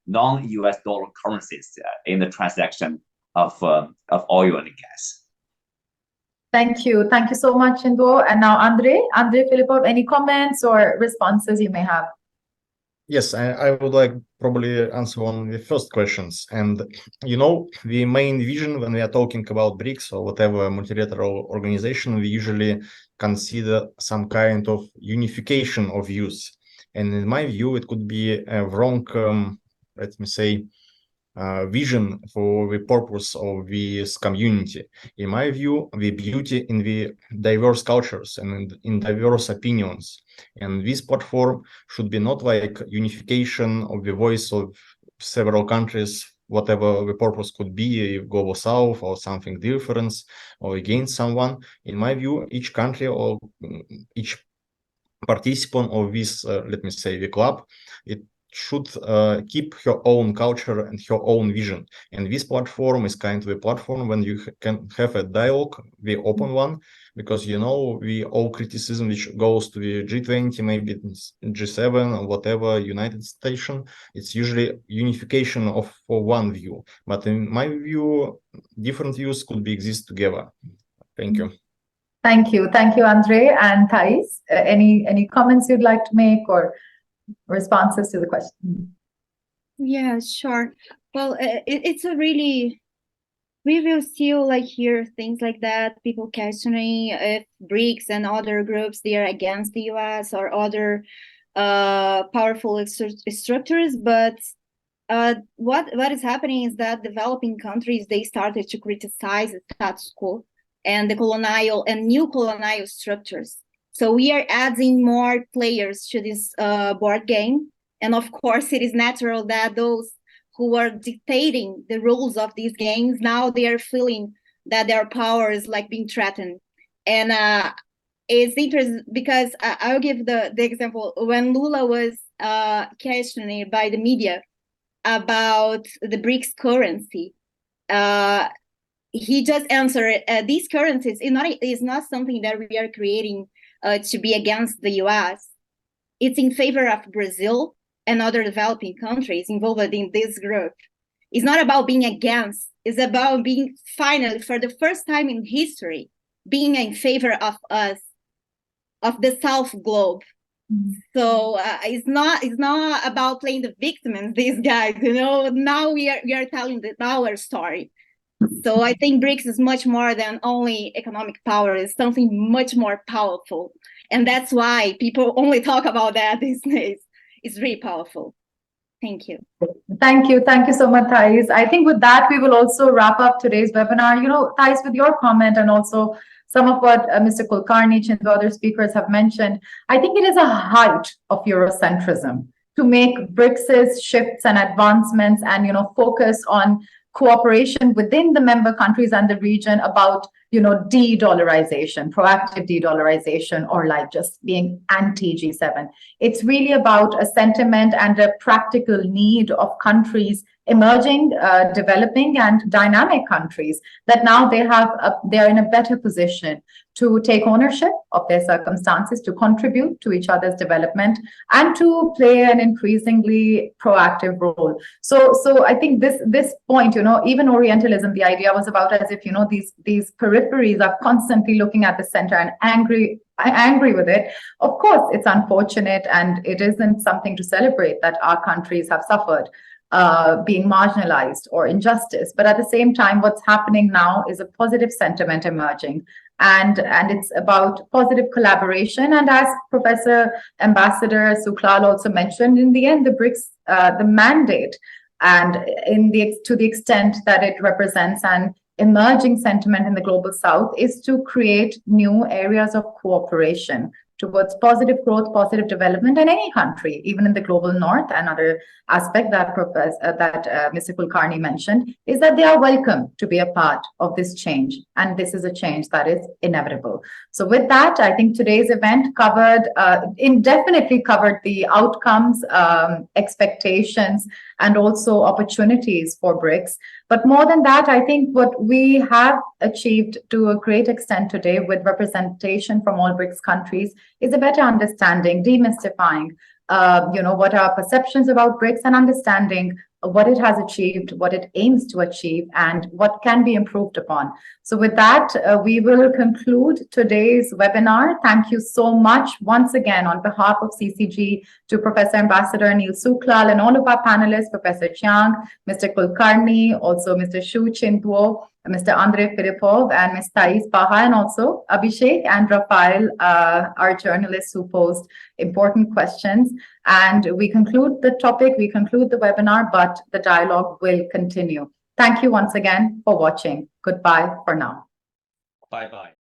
non-US dollar currencies in the transaction of oil and gas. Thank you so much, Indo. And now Andrei Filipov, any comments or responses you may have? Yes, I would like probably answer on the first questions. And the main vision when we are talking about BRICS or whatever multilateral organization, we usually consider some kind of unification of views. And in my view, it could be a wrong, let me say, vision for the purpose of this community. In my view, the beauty in the diverse cultures and in diverse opinions. And this platform should be not like unification of the voice of several countries, whatever the purpose could be, global south or something different or against someone. In my view, each country or each participant of this, let me say, the club, it should keep her own culture and her own vision. And this platform is kind of a platform when you can have a dialogue, the open one, because we all criticism which goes to the G20, maybe G7 or whatever, United Station, it's usually unification for one view. But in my view, different views could be exist together. Thank you. Thank you, Andrei and Thais. Any comments you'd like to make or responses to the question? Yeah, sure. Well, it's a really, we will still hear things like that, people questioning if BRICS and other groups, they are against the US or other powerful structures. But what is happening is that developing countries, they started to criticize the status quo and the colonial and new colonial structures. So we are adding more players to this board game. And of course, it is natural that those who are dictating the rules of these games, now they are feeling that their power is being threatened. And it's interesting because I'll give the example. When Lula was questioned by the media about the BRICS currency, he just answered, these currencies is not something that we are creating to be against the US. It's in favor of Brazil and other developing countries involved in this group. It's not about being against. It's about being finally, for the first time in history, being in favor of us, of the South Globe. So it's not about playing the victim and these guys, you know. Now we are telling our story. So I think BRICS is much more than only economic power. It's something much more powerful, and that's why people only talk about that these days. It's really powerful. Thank you. Thank you so much, Thais. I think with that we will also wrap up today's webinar. You know, Thais, with your comment and also some of what Mr. Kulkarni and the other speakers have mentioned, I think it is a height of Eurocentrism to make BRICS's shifts and advancements and, you know, focus on cooperation within the member countries and the region about, you know, de-dollarization, proactive de-dollarization, or like just being anti-G7. It's really about a sentiment and a practical need of countries, emerging, developing and dynamic countries, that now they're in a better position to take ownership of their circumstances, to contribute to each other's development, and to play an increasingly proactive role. So I think this point, you know, even Orientalism, the idea was about as if, you know, these peripheries are constantly looking at the center and angry with it. Of course, it's unfortunate, and it isn't something to celebrate that our countries have suffered being marginalized or injustice. But at the same time, what's happening now is a positive sentiment emerging, and it's about positive collaboration. And as Professor Ambassador Suklal also mentioned, in the end, the BRICS, the mandate, and to the extent that it represents an emerging sentiment in the global south, is to create new areas of cooperation towards positive growth, positive development in any country, even in the global north. Another aspect that Mr. Kulkarni mentioned is that they are welcome to be a part of this change, and this is a change that is inevitable. So with that, I think today's event definitely covered the outcomes, expectations, and also opportunities for BRICS. But more than that, I think what we have achieved to a great extent today with representation from all BRICS countries is a better understanding, demystifying, you know, what are perceptions about BRICS, and understanding what it has achieved, what it aims to achieve, and what can be improved upon. So with that, we will conclude today's webinar. Thank you so much once again on behalf of CCG to Professor Ambassador Neil Suklal and all of our panelists, Professor Chiang, Mr. Kulkarni, also Mr. Shu Chintuo, Mr. Andrei Filipov, and Ms. Thais Baha, and also Abhishek and Rafael, our journalists who posed important questions. And we conclude the topic, we conclude the webinar, but the dialogue will continue. Thank you once again for watching. Goodbye for now. Bye-bye.